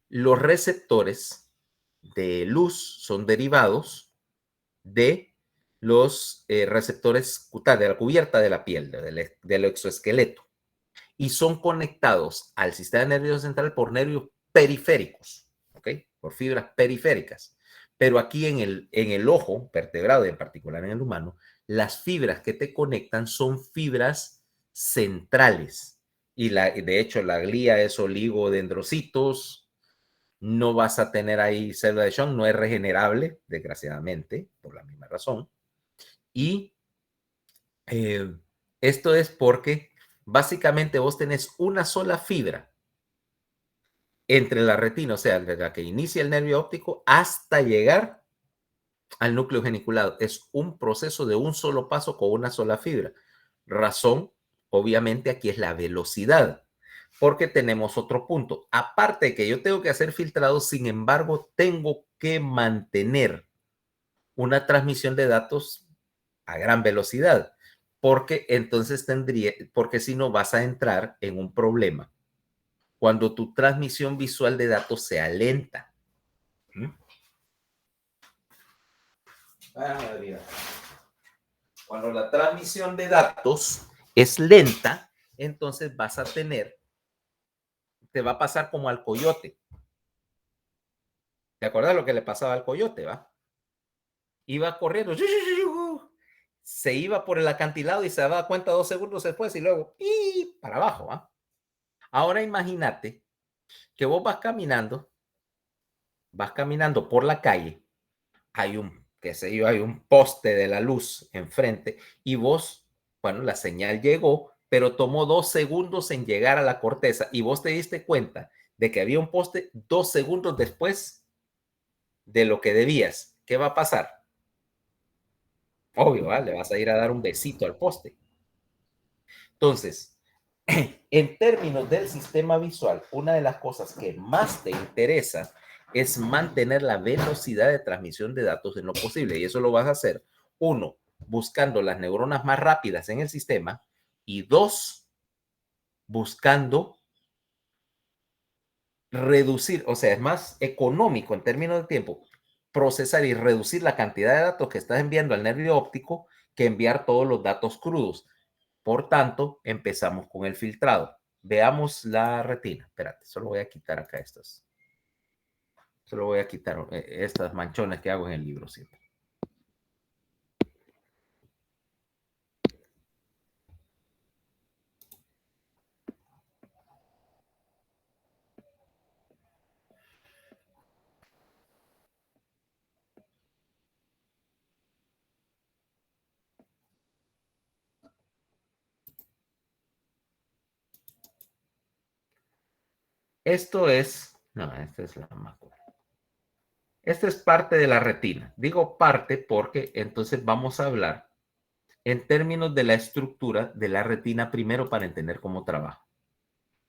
los receptores de luz son derivados de los receptores cutáneos, de la cubierta de la piel, del exoesqueleto, y son conectados al sistema nervioso central por nervios periféricos, ¿ok? Por fibras periféricas. Pero aquí en el ojo vertebrado, y en particular en el humano, las fibras que te conectan son fibras centrales. Y de hecho, la glía es oligodendrocitos. No vas a tener ahí célula de Schwann, no es regenerable, desgraciadamente, por la misma razón. Y esto es porque básicamente vos tenés una sola fibra entre la retina, o sea, desde la que inicia el nervio óptico hasta llegar al núcleo geniculado. Es un proceso de un solo paso con una sola fibra. Razón, obviamente, aquí es la velocidad, porque tenemos otro punto. Aparte de que yo tengo que hacer filtrado, sin embargo, tengo que mantener una transmisión de datos a gran velocidad, porque entonces porque si no vas a entrar en un problema cuando tu transmisión visual de datos sea lenta. Cuando la transmisión de datos es lenta, entonces te va a pasar como al coyote. ¿Te acuerdas lo que le pasaba al coyote, va? Iba corriendo, se iba por el acantilado y se daba cuenta 2 segundos después y luego para abajo, ¿va? Ahora imagínate que vos vas caminando por la calle, hay un poste de la luz enfrente y vos, bueno, la señal llegó, pero tomó 2 segundos en llegar a la corteza y vos te diste cuenta de que había un poste 2 segundos después de lo que debías. ¿Qué va a pasar? Obvio, ¿vale? Le vas a ir a dar un besito al poste. Entonces, en términos del sistema visual, una de las cosas que más te interesa es mantener la velocidad de transmisión de datos en lo posible. Y eso lo vas a hacer, 1, buscando las neuronas más rápidas en el sistema, y 2, buscando reducir, o sea, es más económico en términos de tiempo, procesar y reducir la cantidad de datos que estás enviando al nervio óptico que enviar todos los datos crudos. Por tanto, empezamos con el filtrado. Veamos la retina. Espérate, solo voy a quitar acá estas. Solo voy a quitar estas manchones que hago en el libro siempre. Esto es, no, esta es la mácula. Esta es parte de la retina. Digo parte porque entonces vamos a hablar en términos de la estructura de la retina primero para entender cómo trabaja.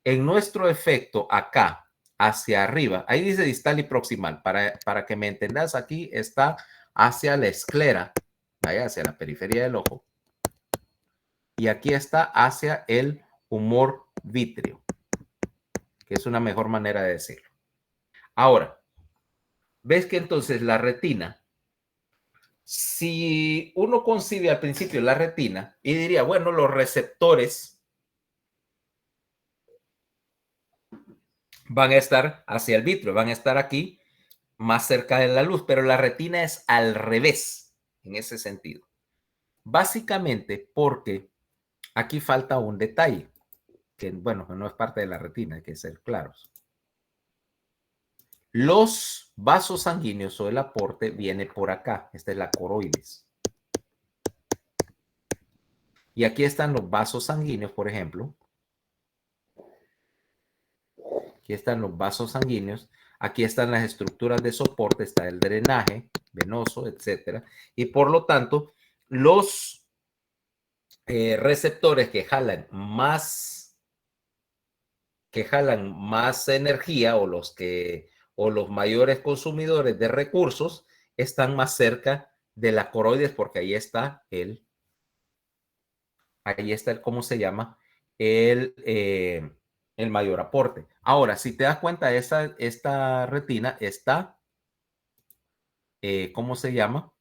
En nuestro efecto acá, hacia arriba, ahí dice distal y proximal. Para que me entendas, aquí está hacia la esclera, vaya, hacia la periferia del ojo. Y aquí está hacia el humor vítreo, que es una mejor manera de decirlo. Ahora, ves que entonces la retina Si uno concibe al principio la retina y diría, bueno, los receptores van a estar hacia el vitrio, van a estar aquí más cerca de la luz, pero la retina es al revés en ese sentido. Básicamente porque aquí falta un detalle, que bueno, no es parte de la retina, hay que ser claros. Los vasos sanguíneos o el aporte viene por acá. Esta es la coroides. Y aquí están los vasos sanguíneos, por ejemplo. Aquí están los vasos sanguíneos. Aquí están las estructuras de soporte. Está el drenaje venoso, etcétera. Y por lo tanto, los receptores que jalan más energía o los mayores consumidores de recursos están más cerca de la coroides porque ahí está ¿cómo se llama? El mayor aporte. Ahora, si te das cuenta, esta retina está, ¿cómo se llama?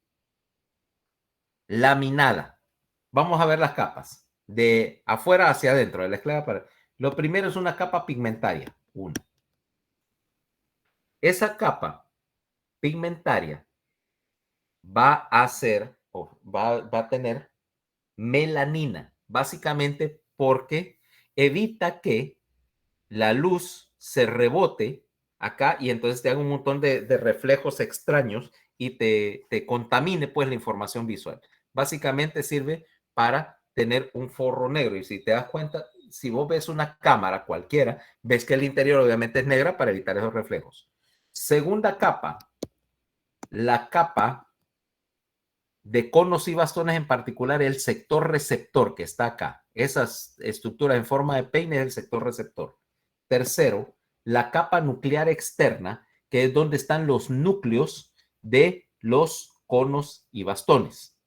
Laminada. Vamos a ver las capas. De afuera hacia adentro, de la esclera para... Lo primero es una capa pigmentaria. Una. Esa capa pigmentaria va a ser, o va a tener melanina, básicamente porque evita que la luz se rebote acá y entonces te haga un montón de reflejos extraños y te contamine pues la información visual. Básicamente sirve para tener un forro negro y si te das cuenta, si vos ves una cámara cualquiera, ves que el interior obviamente es negra para evitar esos reflejos. Segunda capa, la capa de conos y bastones, en particular el sector receptor que está acá. Esas estructuras en forma de peine es el sector receptor. Tercero, la capa nuclear externa, que es donde están los núcleos de los conos y bastones.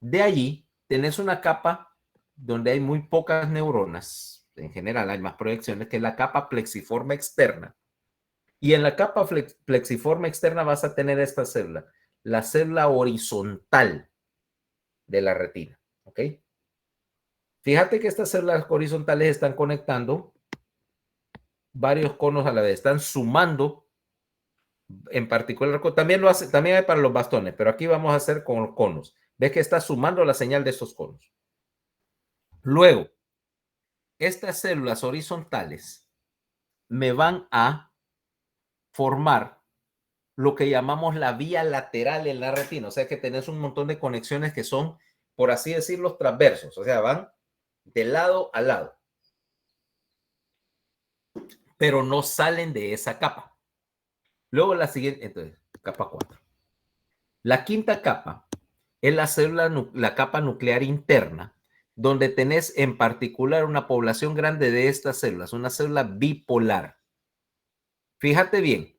De allí tenés una capa donde hay muy pocas neuronas, en general hay más proyecciones, que es la capa plexiforme externa. Y en la capa plexiforme externa vas a tener esta célula, la célula horizontal de la retina, ¿ok? Fíjate que estas células horizontales están conectando varios conos a la vez, están sumando en particular, también lo hace, también hay para los bastones, pero aquí vamos a hacer con los conos. Ves que está sumando la señal de estos conos. Luego, estas células horizontales me van a formar lo que llamamos la vía lateral en la retina, o sea que tenés un montón de conexiones que son, por así decirlo, transversos, o sea, van de lado a lado, pero no salen de esa capa. Luego la siguiente, entonces, capa 4. La quinta capa es la célula, la capa nuclear interna, donde tenés en particular una población grande de estas células, una célula bipolar. Fíjate bien,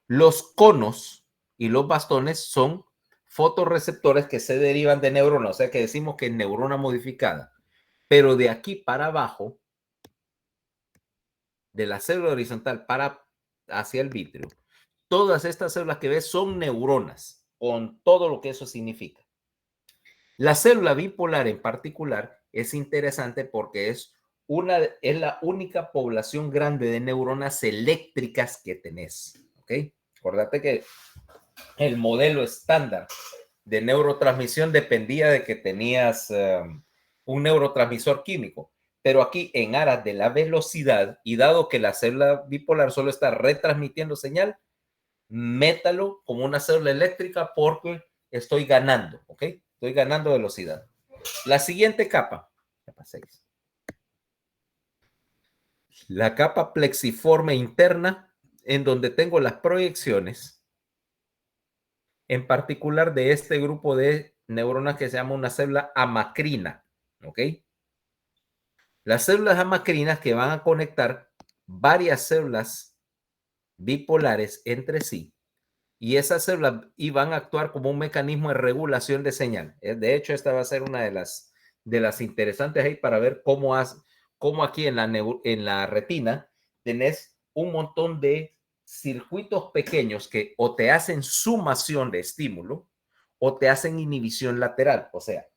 los conos y los bastones son fotorreceptores que se derivan de neuronas, o sea que decimos que es neurona modificada. Pero de aquí para abajo, de la célula horizontal para hacia el vitrio, todas estas células que ves son neuronas, con todo lo que eso significa. La célula bipolar en particular es interesante porque es la única población grande de neuronas eléctricas que tenés. ¿Ok? Acordate que el modelo estándar de neurotransmisión dependía de que tenías un neurotransmisor químico. Pero aquí, en aras de la velocidad, y dado que la célula bipolar solo está retransmitiendo señal, métalo como una célula eléctrica porque estoy ganando, ¿ok? Estoy ganando velocidad. La siguiente capa, capa 6. La capa plexiforme interna, en donde tengo las proyecciones, en particular de este grupo de neuronas que se llama una célula amacrina, ¿ok? Las células amacrinas que van a conectar varias células bipolares entre sí, y esas células van a actuar como un mecanismo de regulación de señal. De hecho, esta va a ser una de las interesantes ahí para ver cómo aquí en la retina tenés un montón de circuitos pequeños que o te hacen sumación de estímulo o te hacen inhibición lateral. O sea,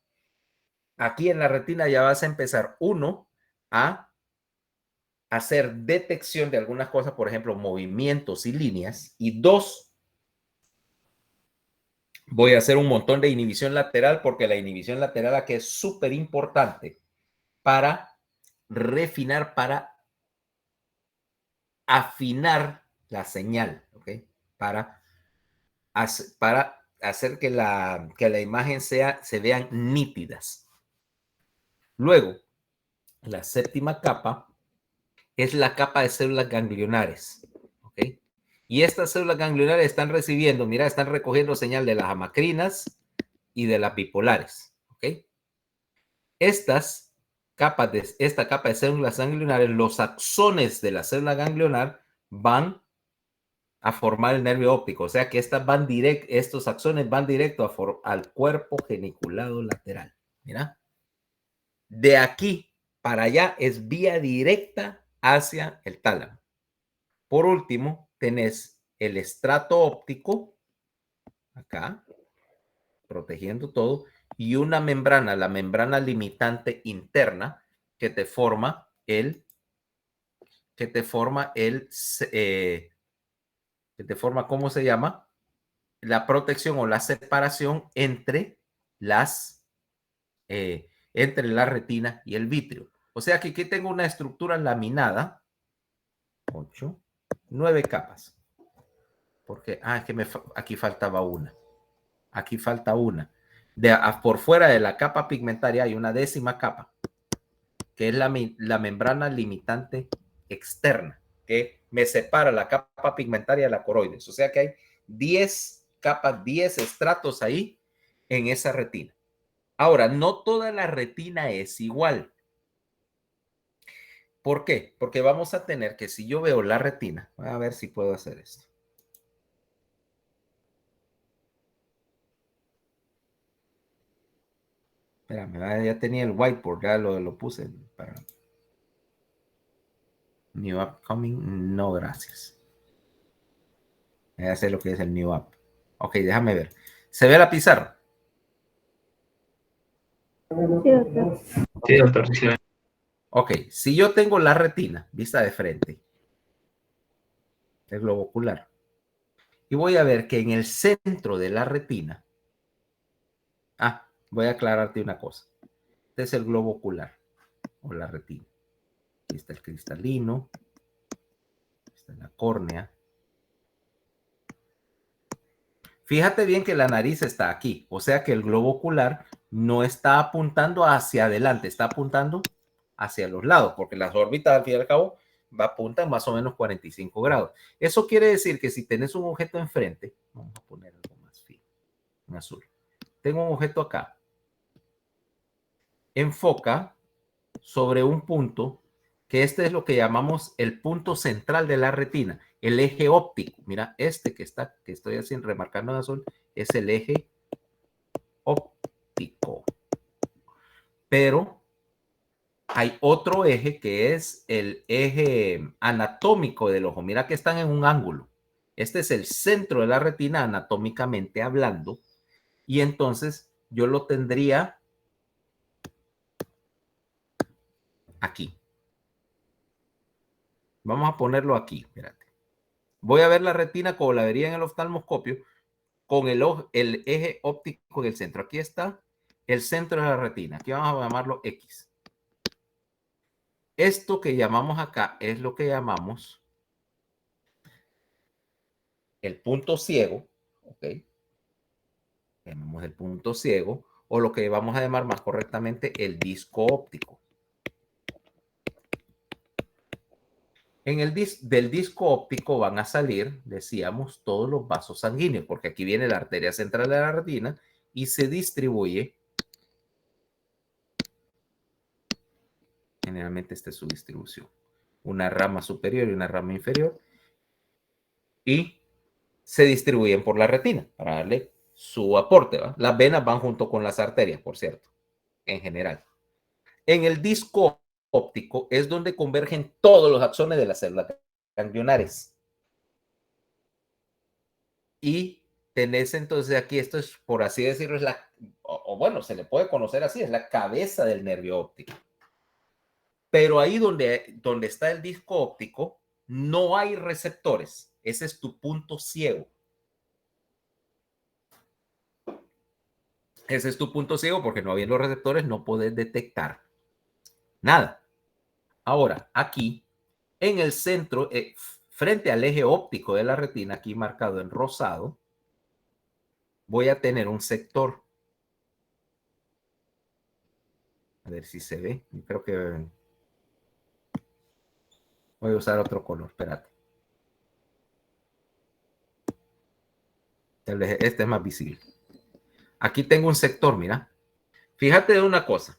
aquí en la retina ya vas a empezar, uno, a hacer detección de algunas cosas, por ejemplo, movimientos y líneas, y dos, voy a hacer un montón de inhibición lateral, porque la inhibición lateral aquí es súper importante para refinar, para afinar la señal, ¿ok? Para hacer que la imagen se vean nítidas. Luego, la séptima capa es la capa de células ganglionares, ¿ok? Y estas células ganglionares están recibiendo, mira, están recogiendo señal de las amacrinas y de las bipolares, ¿ok? Esta capa de células ganglionares, los axones de la célula ganglionar van a formar el nervio óptico, o sea que estos axones van directo al cuerpo geniculado lateral. Mira, de aquí para allá es vía directa hacia el tálamo. Por último, tenés el estrato óptico, acá, protegiendo todo, y una membrana, la membrana limitante interna, que te forma ¿cómo se llama? La protección o la separación entre entre la retina y el vítreo. O sea que aquí tengo una estructura laminada, 8, 9 capas. Porque, es que aquí faltaba una. Aquí falta una. Por fuera de la capa pigmentaria hay una 10ª capa, que es la membrana limitante externa, que me separa la capa pigmentaria de la coroides. O sea que hay 10 capas, 10 estratos ahí en esa retina. Ahora, no toda la retina es igual. ¿Por qué? Porque vamos a tener que, si yo veo la retina, voy a ver si puedo hacer esto. Espérame, ya tenía el whiteboard, ya lo puse para New Upcoming. No, gracias. Ya sé lo que es el New Up. Ok, déjame ver. ¿Se ve la pizarra?
Sí, doctor.
Sí, doctor, sí.
Ok, si yo tengo la retina vista de frente, el globo ocular, y voy a ver que en el centro de la retina, voy a aclararte una cosa. Este es el globo ocular o la retina. Aquí está el cristalino, aquí está la córnea. Fíjate bien que la nariz está aquí, o sea que el globo ocular no está apuntando hacia adelante, está apuntando hacia los lados, porque las órbitas al fin y al cabo apuntan más o menos 45 grados. Eso quiere decir que si tenés un objeto enfrente, vamos a poner algo más fino, en azul. Tengo un objeto acá. Enfoca sobre un punto, que este es lo que llamamos el punto central de la retina, el eje óptico. Mira, este que estoy así remarcando en azul, es el eje óptico. Pero hay otro eje que es el eje anatómico del ojo. Mira que están en un ángulo. Este es el centro de la retina anatómicamente hablando. Y entonces yo lo tendría aquí. Vamos a ponerlo aquí. Espérate. Voy a ver la retina como la vería en el oftalmoscopio con el eje óptico en el centro. Aquí está el centro de la retina. Aquí vamos a llamarlo X. Esto que llamamos acá es lo que llamamos el punto ciego, ¿ok? Llamamos el punto ciego, o lo que vamos a llamar más correctamente el disco óptico. Del disco óptico van a salir, decíamos, todos los vasos sanguíneos, porque aquí viene la arteria central de la retina y se distribuye. Generalmente esta es su distribución. Una rama superior y una rama inferior. Y se distribuyen por la retina para darle su aporte, ¿va? Las venas van junto con las arterias, por cierto, en general. En el disco óptico es donde convergen todos los axones de las células ganglionares. Y tenés entonces aquí, esto es, por así decirlo, es o bueno, se le puede conocer así, es la cabeza del nervio óptico. Pero ahí donde está el disco óptico, no hay receptores. Ese es tu punto ciego. Ese es tu punto ciego porque no habiendo receptores no puedes detectar nada. Ahora, aquí, en el centro, frente al eje óptico de la retina, aquí marcado en rosado, voy a tener un sector. A ver si se ve. Creo que voy a usar otro color. Espérate. Este es más visible. Aquí tengo un sector, mira. Fíjate de una cosa.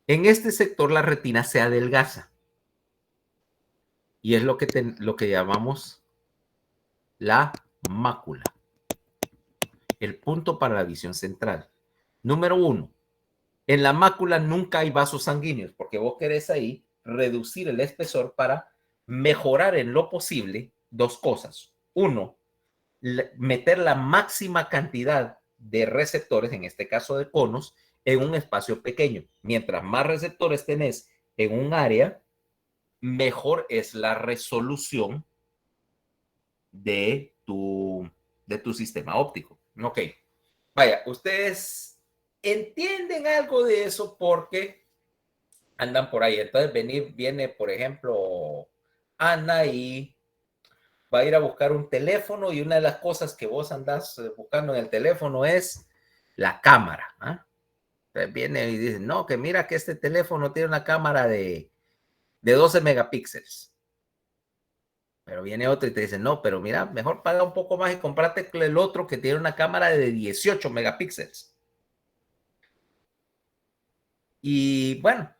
En este sector la retina se adelgaza. Y es lo que llamamos la mácula. El punto para la visión central. Número 1. En la mácula nunca hay vasos sanguíneos porque vos querés ahí reducir el espesor para mejorar en lo posible dos cosas. Uno, meter la máxima cantidad de receptores, en este caso de conos, en un espacio pequeño. Mientras más receptores tenés en un área, mejor es la resolución de tu sistema óptico. Ok. Vaya, ustedes entienden algo de eso porque andan por ahí. Entonces viene, por ejemplo, Ana y va a ir a buscar un teléfono y una de las cosas que vos andás buscando en el teléfono es la cámara. ¿Ah? Entonces viene y dice, no, que mira que este teléfono tiene una cámara de 12 megapíxeles. Pero viene otro y te dice, no, pero mira, mejor paga un poco más y comprate el otro que tiene una cámara de 18 megapíxeles. Y bueno,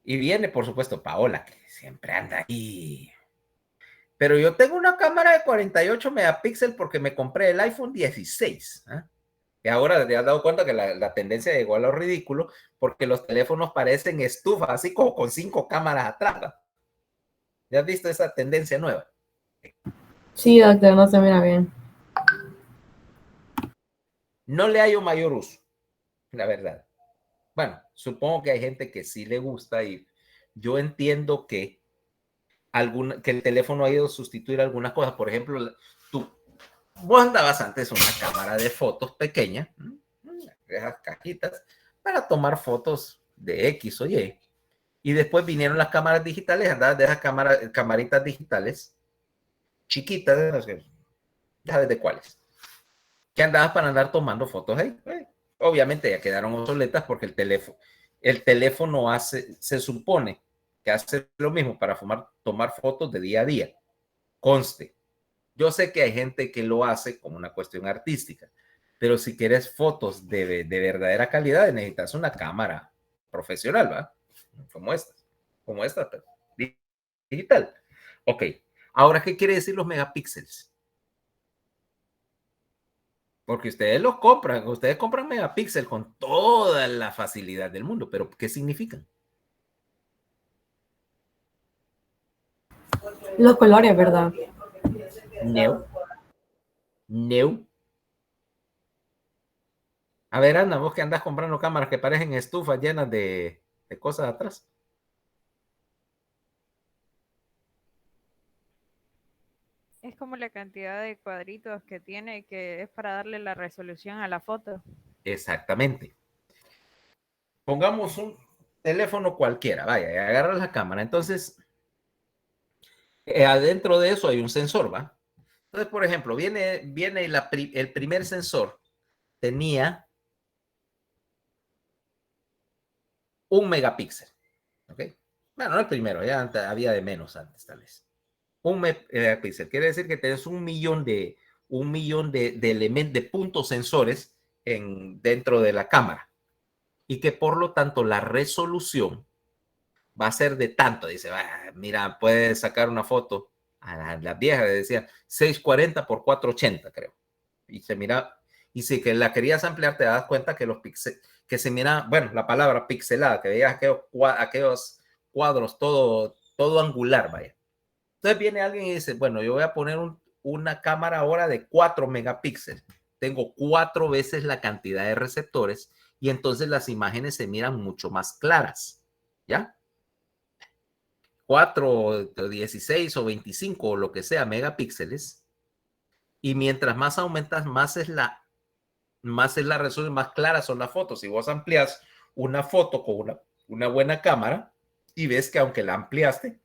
y viene, por supuesto, Paola, que siempre anda ahí. Pero yo tengo una cámara de 48 megapíxeles porque me compré el iPhone 16. ¿Eh? Y ahora te has dado cuenta que la tendencia llegó a lo ridículo porque los teléfonos parecen estufas, así como con 5 cámaras atrás. ¿No? ¿Ya has visto esa tendencia nueva?
Sí, doctor, no se mira bien.
No le hallo mayor uso, la verdad. Bueno, supongo que hay gente que sí le gusta y yo entiendo que el teléfono ha ido a sustituir algunas cosas. Por ejemplo, vos andabas antes una cámara de fotos pequeña, esas cajitas, para tomar fotos de X o Y. Y después vinieron las cámaras digitales, andabas de esas camaritas digitales chiquitas, ya sabes de cuáles, que andabas para andar tomando fotos ahí. Obviamente ya quedaron obsoletas porque el teléfono se supone que hace lo mismo para tomar fotos de día a día. Conste, yo sé que hay gente que lo hace como una cuestión artística, pero si quieres fotos de verdadera calidad, necesitas una cámara profesional, ¿va? Como esta, pero digital. Ok, ahora, ¿qué quiere decir los megapíxeles? Porque ustedes compran megapíxeles con toda la facilidad del mundo, pero ¿qué significan?
Los colores, ¿verdad?
No. No. A ver, Ana, vos que andás comprando cámaras que parecen estufas llenas de cosas atrás.
Es como la cantidad de cuadritos que tiene, que es para darle la resolución a la foto.
Exactamente. Pongamos un teléfono cualquiera, vaya, y agarra la cámara. Entonces, adentro de eso hay un sensor, ¿va? Entonces, por ejemplo, viene el primer sensor tenía 1 megapíxel, ¿ok? Bueno, no el primero, ya había de menos antes, tal vez. 1 megapíxel, quiere decir que tenés un millón de elementos, de puntos sensores dentro de la cámara y que por lo tanto la resolución va a ser de tanto. Dice, mira, puedes sacar una foto a las viejas, decía 640 por 480, creo. Y se mira, y si que la querías ampliar, te das cuenta que los píxeles, que se mira, bueno, la palabra pixelada, que veías aquellos cuadros todo angular, vaya. Entonces viene alguien y dice, bueno, yo voy a poner una cámara ahora de 4 megapíxeles. tengo 4 veces la cantidad de receptores y entonces las imágenes se miran mucho más claras, ¿ya? 4, 16 o 25 o lo que sea megapíxeles. Y mientras más aumentas, más es la resolución, más claras son las fotos. Si vos amplias una foto con una buena cámara y ves que aunque la ampliaste,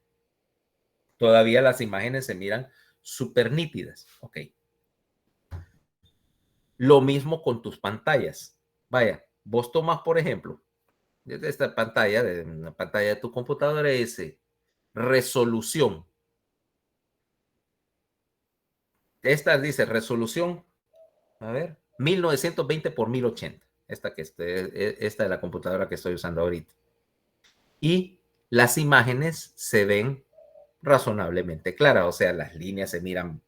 todavía las imágenes se miran súper nítidas. Ok. Lo mismo con tus pantallas. Vaya, vos tomas, por ejemplo, desde esta pantalla, de una pantalla de tu computadora, ese resolución. Esta dice resolución, a ver, 1920 por 1080. Esta de la computadora que estoy usando ahorita. Y las imágenes se ven razonablemente claras, o sea, las líneas se miran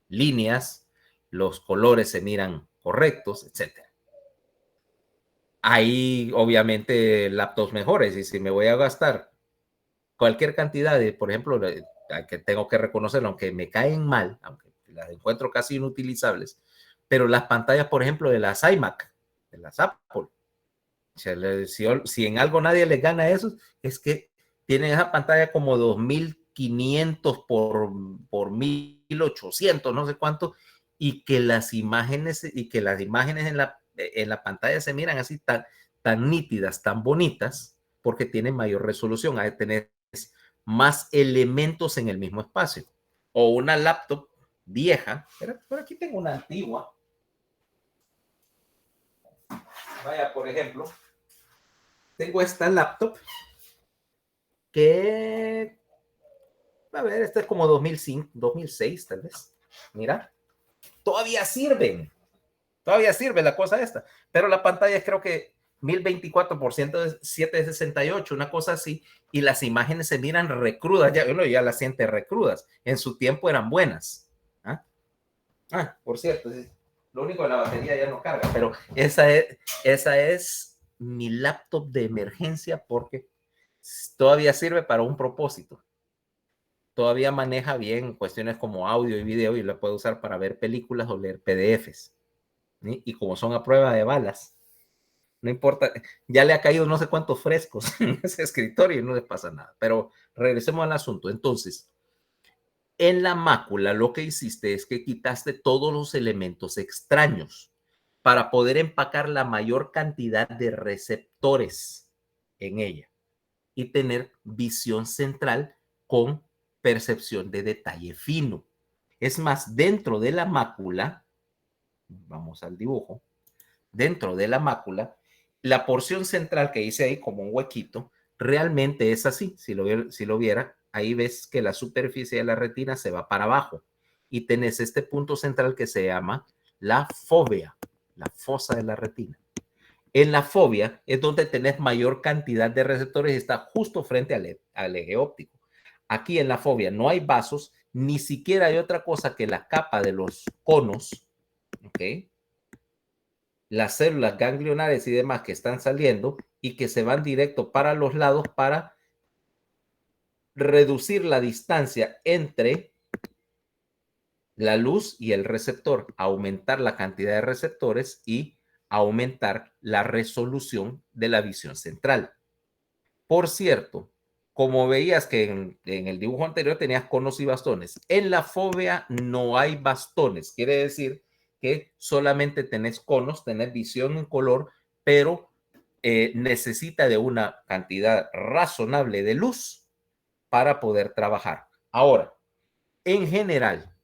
líneas, los colores se miran correctos, etc. Hay obviamente laptops mejores y si me voy a gastar cualquier cantidad de, por ejemplo, que tengo que reconocerlo, aunque me caen mal, aunque las encuentro casi inutilizables, pero las pantallas, por ejemplo, de las iMac, de las Apple, si en algo nadie les gana a eso, es que tienen esa pantalla como 2500 por 1800, no sé cuánto, y que las imágenes en la pantalla se miran así tan nítidas, tan bonitas, porque tienen mayor resolución, hay que tener más elementos en el mismo espacio. O una laptop vieja, pero por aquí tengo una antigua. Vaya, por ejemplo, tengo esta laptop que, a ver, esta es como 2005, 2006 tal vez. Mira, todavía sirve la cosa esta, pero la pantalla es creo que 1024 por 768, una cosa así, y las imágenes se miran recrudas, uno ya las siente recrudas, en su tiempo eran buenas. Por cierto, lo único de la batería ya no carga, pero esa es mi laptop de emergencia porque todavía sirve para un propósito. Todavía maneja bien cuestiones como audio y video y la puedo usar para ver películas o leer PDFs. ¿Sí? Y como son a prueba de balas, no importa, ya le ha caído no sé cuántos frescos en ese escritorio y no le pasa nada. Pero regresemos al asunto. Entonces, en la mácula lo que hiciste es que quitaste todos los elementos extraños para poder empacar la mayor cantidad de receptores en ella y tener visión central con percepción de detalle fino. Es más, dentro de la mácula, vamos al dibujo, dentro de la mácula, la porción central que hice ahí como un huequito, realmente es así. Si lo viera, ahí ves que la superficie de la retina se va para abajo y tenés este punto central que se llama la fóvea, la fosa de la retina. En la fóvea es donde tenés mayor cantidad de receptores y está justo frente al eje óptico. Aquí en la fóvea no hay vasos, ni siquiera hay otra cosa que la capa de los conos, ¿ok? Las células ganglionares y demás que están saliendo y que se van directo para los lados para reducir la distancia entre la luz y el receptor, aumentar la cantidad de receptores y aumentar la resolución de la visión central. Por cierto, como veías que en el dibujo anterior tenías conos y bastones, en la fóvea no hay bastones, quiere decir que solamente tenés conos, tenés visión en color, pero necesita de una cantidad razonable de luz para poder trabajar. Ahora, en general,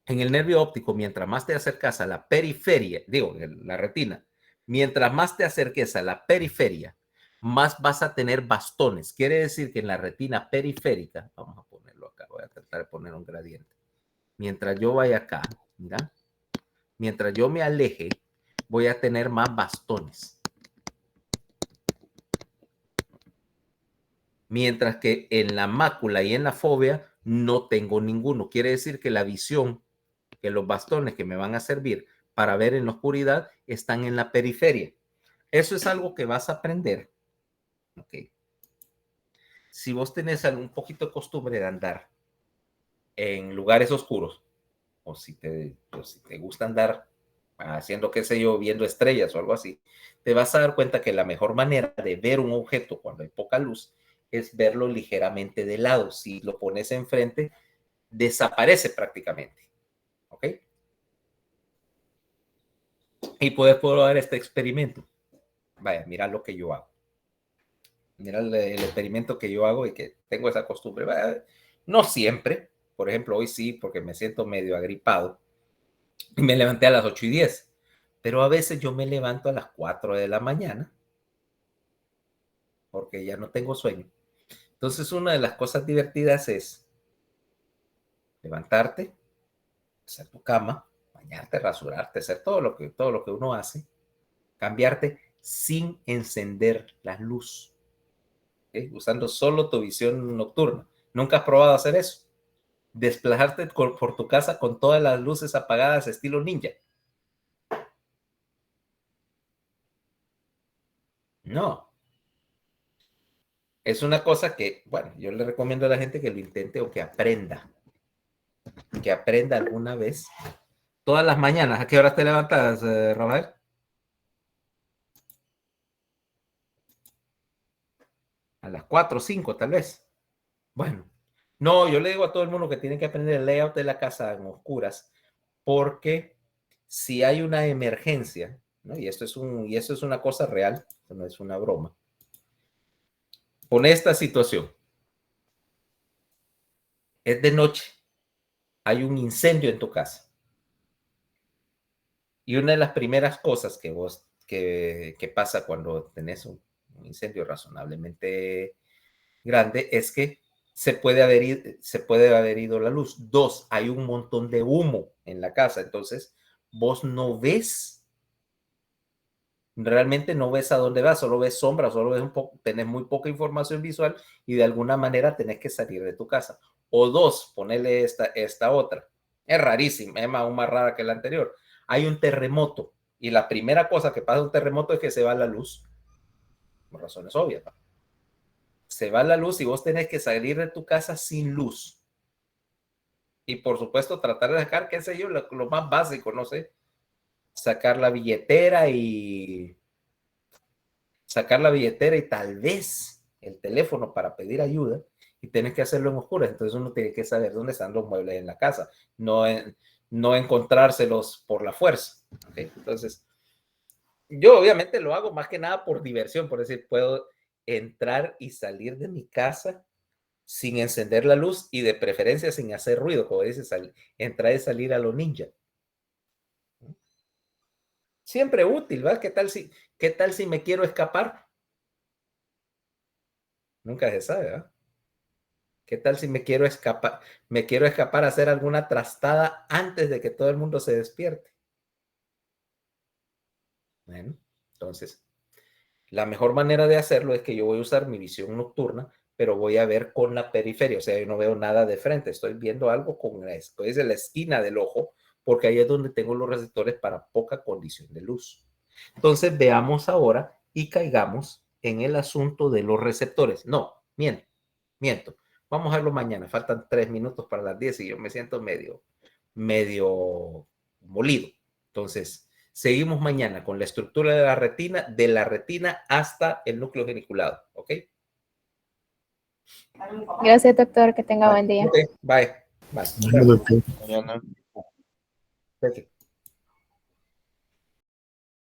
en el nervio óptico, mientras más te acercas a la periferia, digo, la retina, mientras más te acerques a la periferia, más vas a tener bastones. Quiere decir que en la retina periférica, vamos a ponerlo acá, voy a tratar de poner un gradiente. Mientras yo vaya acá, mira, mientras yo me aleje, voy a tener más bastones. Mientras que en la mácula y en la fóvea no tengo ninguno. Quiere decir que la visión, que los bastones que me van a servir para ver en la oscuridad están en la periferia. Eso es algo que vas a aprender. Okay. Si vos tenés un poquito de costumbre de andar en lugares oscuros, o si te gusta andar haciendo, qué sé yo, viendo estrellas o algo así, te vas a dar cuenta que la mejor manera de ver un objeto cuando hay poca luz es verlo ligeramente de lado. Si lo pones enfrente, desaparece prácticamente. ¿Ok? Y puedes probar este experimento. Vaya, mira lo que yo hago. Mira el experimento que yo hago y que tengo esa costumbre. Vaya, no siempre. Por ejemplo, hoy sí, porque me siento medio agripado. Y me levanté a las 8:10. Pero a veces yo me levanto a las 4 de la mañana porque ya no tengo sueño. Entonces, una de las cosas divertidas es levantarte, hacer tu cama, bañarte, rasurarte, hacer todo lo que uno hace, cambiarte sin encender la luz, ¿okay? Usando solo tu visión nocturna. ¿Nunca has probado hacer eso? Desplazarte por tu casa con todas las luces apagadas, estilo ninja. No. Es una cosa que, bueno, yo le recomiendo a la gente que lo intente o que aprenda alguna vez. Todas las mañanas. ¿A qué horas te levantas, Rafael? A las 4 o 5 tal vez. Bueno, no, yo le digo a todo el mundo que tiene que aprender el layout de la casa en oscuras, porque si hay una emergencia, ¿no? Y esto es una cosa real, no es una broma. Pone esta situación. Es de noche. Hay un incendio en tu casa. Y una de las primeras cosas que pasa cuando tenés un incendio razonablemente grande es que se puede haber ido la luz. 2, hay un montón de humo en la casa, entonces vos no ves, realmente no ves a dónde vas, solo ves sombras, solo ves tenés muy poca información visual y de alguna manera tenés que salir de tu casa. O 2, ponerle esta otra. Es rarísima, es aún más rara que la anterior. Hay un terremoto y la primera cosa que pasa en un terremoto es que se va la luz, por razones obvias, ¿no? Se va la luz y vos tenés que salir de tu casa sin luz. Y por supuesto tratar de sacar, qué sé yo, lo más básico, no sé, sacar la billetera y tal vez el teléfono para pedir ayuda, y tienes que hacerlo en oscuras. Entonces uno tiene que saber dónde están los muebles en la casa, no encontrárselos por la fuerza. ¿Okay? Entonces, yo obviamente lo hago más que nada por diversión, por decir, puedo entrar y salir de mi casa sin encender la luz y de preferencia sin hacer ruido, como dices, entrar y salir a lo ninja. Siempre útil, ¿verdad? ¿Qué tal si me quiero escapar? Nunca se sabe, ¿verdad? ¿Qué tal si me quiero escapar? Me quiero escapar a hacer alguna trastada antes de que todo el mundo se despierte. Bueno, entonces, la mejor manera de hacerlo es que yo voy a usar mi visión nocturna, pero voy a ver con la periferia, o sea, yo no veo nada de frente, estoy viendo algo con la esquina del ojo, porque ahí es donde tengo los receptores para poca condición de luz. Entonces, veamos ahora y caigamos en el asunto de los receptores. No, miento. Vamos a verlo mañana. Faltan 3 minutos para las 10 y yo me siento medio molido. Entonces, seguimos mañana con la estructura de la retina hasta el núcleo geniculado. ¿Ok?
Gracias, doctor. Que tenga buen día.
Ok, bye.
Bueno, doctor.
Okay.